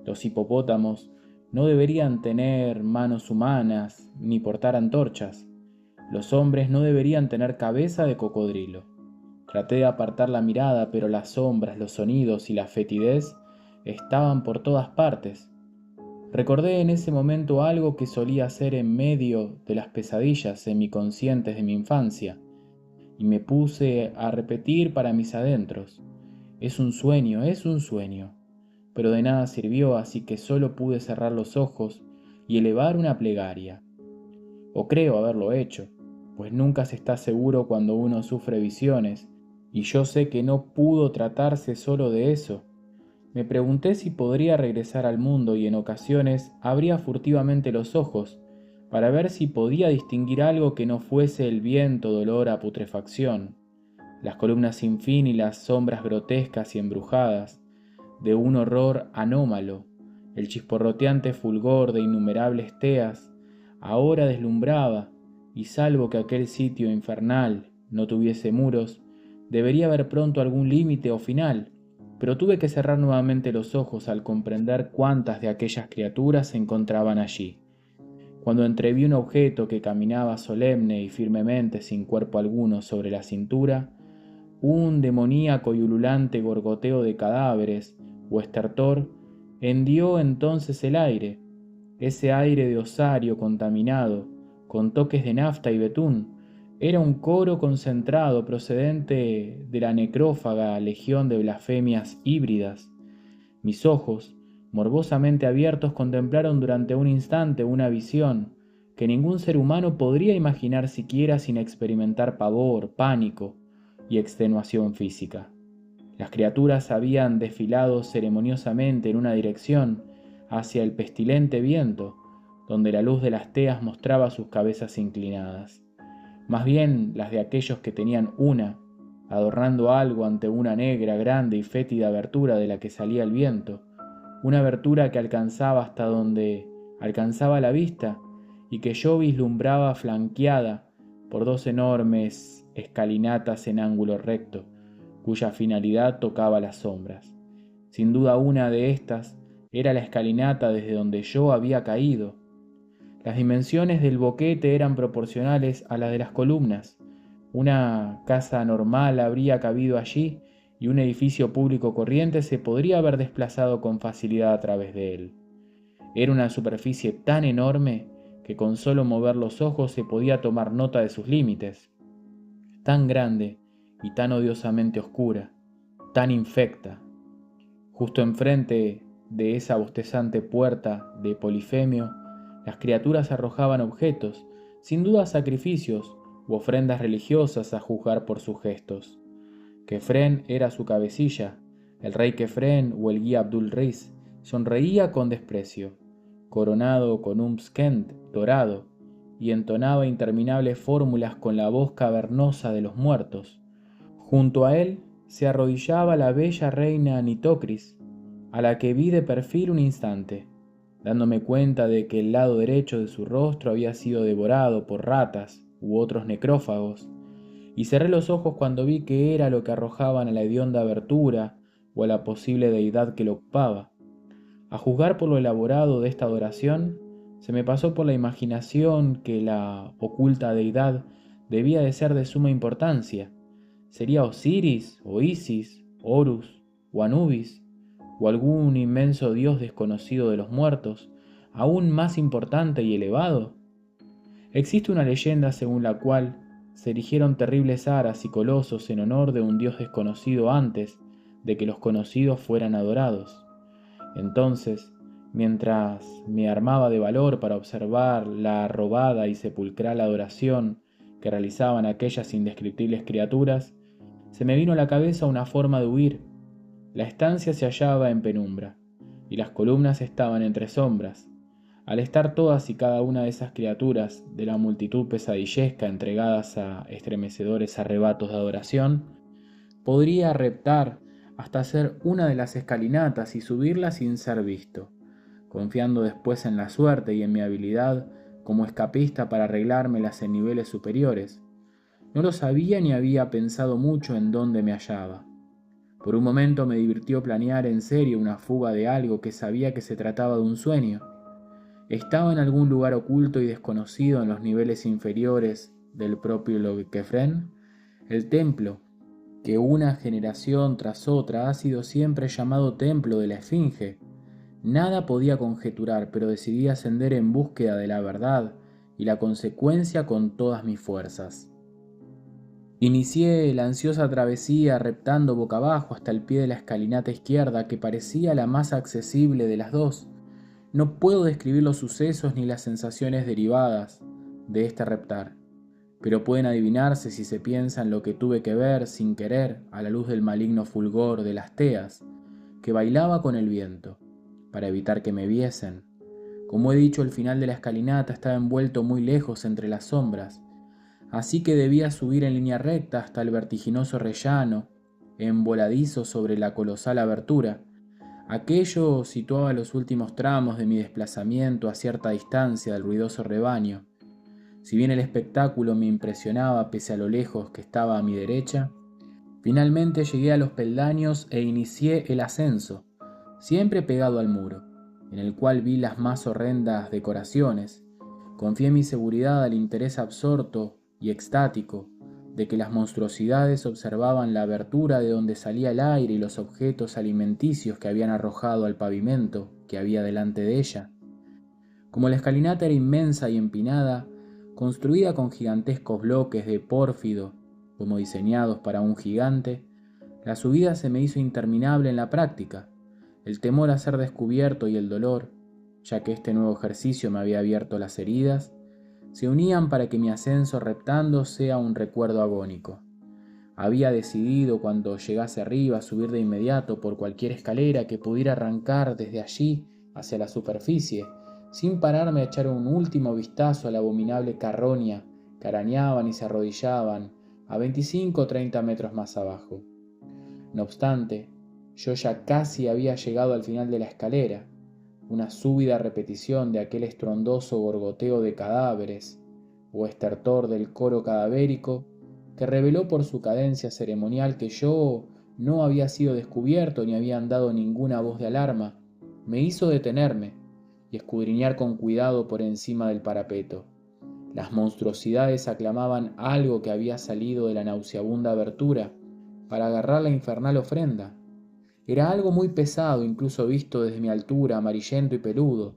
Los hipopótamos no deberían tener manos humanas ni portar antorchas. Los hombres no deberían tener cabeza de cocodrilo. Traté de apartar la mirada, pero las sombras, los sonidos y la fetidez estaban por todas partes. Recordé en ese momento algo que solía hacer en medio de las pesadillas semiconscientes de mi infancia, y me puse a repetir para mis adentros: es un sueño, pero de nada sirvió, así que solo pude cerrar los ojos y elevar una plegaria. O creo haberlo hecho, pues nunca se está seguro cuando uno sufre visiones, y yo sé que no pudo tratarse solo de eso. Me pregunté si podría regresar al mundo y en ocasiones abría furtivamente los ojos para ver si podía distinguir algo que no fuese el viento dolor a putrefacción, las columnas sin fin y las sombras grotescas y embrujadas de un horror anómalo, el chisporroteante fulgor de innumerables teas ahora deslumbraba, y salvo que aquel sitio infernal no tuviese muros, debería haber pronto algún límite o final, pero tuve que cerrar nuevamente los ojos al comprender cuántas de aquellas criaturas se encontraban allí. Cuando entreví un objeto que caminaba solemne y firmemente sin cuerpo alguno sobre la cintura, un demoníaco y ululante gorgoteo de cadáveres o estertor hendió entonces el aire, ese aire de osario contaminado, con toques de nafta y betún. Era un coro concentrado procedente de la necrófaga legión de blasfemias híbridas. Mis ojos, morbosamente abiertos, contemplaron durante un instante una visión que ningún ser humano podría imaginar siquiera sin experimentar pavor, pánico y extenuación física. Las criaturas habían desfilado ceremoniosamente en una dirección hacia el pestilente viento, donde la luz de las teas mostraba sus cabezas inclinadas, más bien las de aquellos que tenían una, adornando algo ante una negra, grande y fétida abertura de la que salía el viento, una abertura que alcanzaba hasta donde alcanzaba la vista y que yo vislumbraba flanqueada por dos enormes escalinatas en ángulo recto, cuya finalidad tocaba las sombras. Sin duda una de estas era la escalinata desde donde yo había caído. Las dimensiones del boquete eran proporcionales a las de las columnas. Una casa normal habría cabido allí y un edificio público corriente se podría haber desplazado con facilidad a través de él. Era una superficie tan enorme que con solo mover los ojos se podía tomar nota de sus límites. Tan grande y tan odiosamente oscura, tan infecta. Justo enfrente de esa bostezante puerta de Polifemio, las criaturas arrojaban objetos, sin duda sacrificios u ofrendas religiosas a juzgar por sus gestos. Kefren era su cabecilla, el rey Kefren o el guía Abdul Riz sonreía con desprecio, coronado con un pskent dorado, y entonaba interminables fórmulas con la voz cavernosa de los muertos. Junto a él se arrodillaba la bella reina Nitocris, a la que vi de perfil un instante, dándome cuenta de que el lado derecho de su rostro había sido devorado por ratas u otros necrófagos, y cerré los ojos cuando vi que era lo que arrojaban a la hedionda abertura o a la posible deidad que lo ocupaba. A juzgar por lo elaborado de esta adoración, se me pasó por la imaginación que la oculta deidad debía de ser de suma importancia. ¿Sería Osiris, o Isis, Horus, o Anubis, o algún inmenso dios desconocido de los muertos, aún más importante y elevado? Existe una leyenda según la cual se erigieron terribles aras y colosos en honor de un dios desconocido antes de que los conocidos fueran adorados. Entonces, mientras me armaba de valor para observar la arrobada y sepulcral adoración que realizaban aquellas indescriptibles criaturas, se me vino a la cabeza una forma de huir. La estancia se hallaba en penumbra, y las columnas estaban entre sombras. Al estar todas y cada una de esas criaturas de la multitud pesadillesca entregadas a estremecedores arrebatos de adoración, podría reptar hasta hacer una de las escalinatas y subirla sin ser visto, confiando después en la suerte y en mi habilidad como escapista para arreglármelas en niveles superiores. No lo sabía ni había pensado mucho en dónde me hallaba. Por un momento me divirtió planear en serio una fuga de algo que sabía que se trataba de un sueño. Estaba en algún lugar oculto y desconocido en los niveles inferiores del propio Kefren, el templo, que una generación tras otra ha sido siempre llamado templo de la Esfinge. Nada podía conjeturar, pero decidí ascender en búsqueda de la verdad y la consecuencia con todas mis fuerzas. Inicié la ansiosa travesía reptando boca abajo hasta el pie de la escalinata izquierda, que parecía la más accesible de las dos. No puedo describir los sucesos ni las sensaciones derivadas de este reptar, pero pueden adivinarse si se piensa en lo que tuve que ver sin querer a la luz del maligno fulgor de las teas que bailaba con el viento, para evitar que me viesen. Como he dicho, el final de la escalinata estaba envuelto muy lejos entre las sombras, así que debía subir en línea recta hasta el vertiginoso rellano, envoladizo sobre la colosal abertura. Aquello situaba los últimos tramos de mi desplazamiento a cierta distancia del ruidoso rebaño. Si bien el espectáculo me impresionaba pese a lo lejos que estaba a mi derecha, finalmente llegué a los peldaños e inicié el ascenso, siempre pegado al muro, en el cual vi las más horrendas decoraciones. Confié mi seguridad al interés absorto y extático de que las monstruosidades observaban la abertura de donde salía el aire y los objetos alimenticios que habían arrojado al pavimento que había delante de ella. Como la escalinata era inmensa y empinada, construida con gigantescos bloques de pórfido, como diseñados para un gigante, la subida se me hizo interminable en la práctica. El temor a ser descubierto y el dolor, ya que este nuevo ejercicio me había abierto las heridas, se unían para que mi ascenso reptando sea un recuerdo agónico. Había decidido cuando llegase arriba subir de inmediato por cualquier escalera que pudiera arrancar desde allí hacia la superficie, sin pararme a echar un último vistazo a la abominable carroña que arañaban y se arrodillaban a 25 o 30 metros más abajo. No obstante, yo ya casi había llegado al final de la escalera, una súbita repetición de aquel estruendoso gorgoteo de cadáveres o estertor del coro cadavérico que reveló por su cadencia ceremonial que yo no había sido descubierto ni habían dado ninguna voz de alarma, me hizo detenerme y escudriñar con cuidado por encima del parapeto. Las monstruosidades aclamaban algo que había salido de la nauseabunda abertura para agarrar la infernal ofrenda. Era algo muy pesado, incluso visto desde mi altura, amarillento y peludo,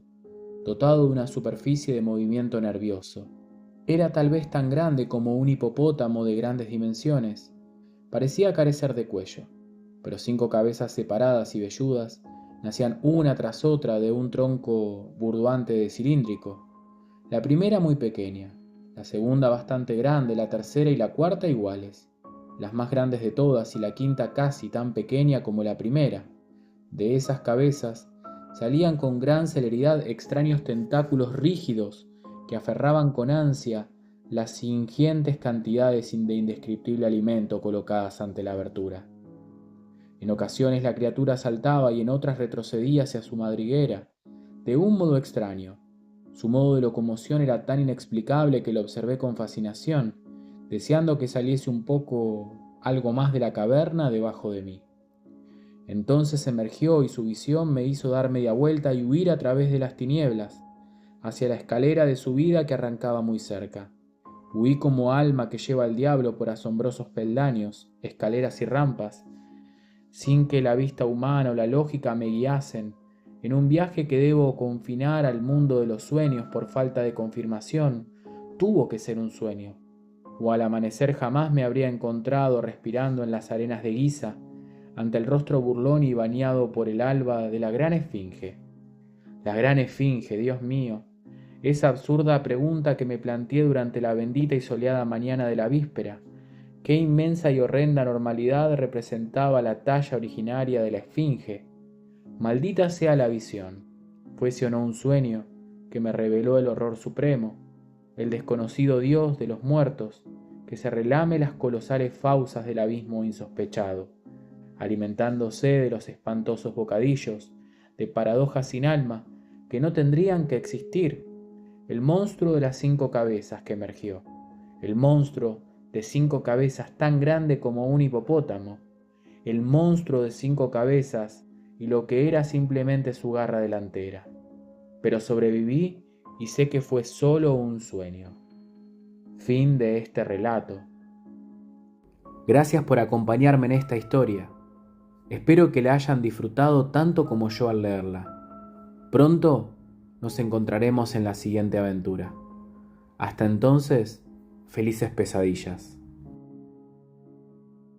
dotado de una superficie de movimiento nervioso. Era tal vez tan grande como un hipopótamo de grandes dimensiones. Parecía carecer de cuello, pero 5 cabezas separadas y velludas nacían una tras otra de un tronco burduante de cilíndrico. La primera muy pequeña, la segunda bastante grande, la tercera y la cuarta iguales, las más grandes de todas y la quinta casi tan pequeña como la primera. De esas cabezas salían con gran celeridad extraños tentáculos rígidos que aferraban con ansia las ingentes cantidades de indescriptible alimento colocadas ante la abertura. En ocasiones la criatura saltaba y en otras retrocedía hacia su madriguera, de un modo extraño. Su modo de locomoción era tan inexplicable que lo observé con fascinación, deseando que saliese un poco algo más de la caverna debajo de mí. Entonces emergió y su visión me hizo dar media vuelta y huir a través de las tinieblas, hacia la escalera de subida que arrancaba muy cerca. Huí como alma que lleva al diablo por asombrosos peldaños, escaleras y rampas, sin que la vista humana o la lógica me guiasen, en un viaje que debo confinar al mundo de los sueños por falta de confirmación. Tuvo que ser un sueño, o al amanecer jamás me habría encontrado respirando en las arenas de Giza, ante el rostro burlón y bañado por el alba de la gran esfinge. La gran esfinge, Dios mío, esa absurda pregunta que me planteé durante la bendita y soleada mañana de la víspera. Qué inmensa y horrenda normalidad representaba la talla originaria de la esfinge. Maldita sea la visión, fuese o no un sueño, que me reveló el horror supremo, el desconocido Dios de los muertos, que se relame las colosales fauces del abismo insospechado, alimentándose de los espantosos bocadillos, de paradojas sin alma, que no tendrían que existir, el monstruo de las 5 cabezas que emergió, el monstruo de 5 cabezas tan grande como un hipopótamo, el monstruo de 5 cabezas y lo que era simplemente su garra delantera. Pero sobreviví y sé que fue solo un sueño. Fin de este relato. Gracias por acompañarme en esta historia. Espero que la hayan disfrutado tanto como yo al leerla. Pronto nos encontraremos en la siguiente aventura. Hasta entonces, felices pesadillas.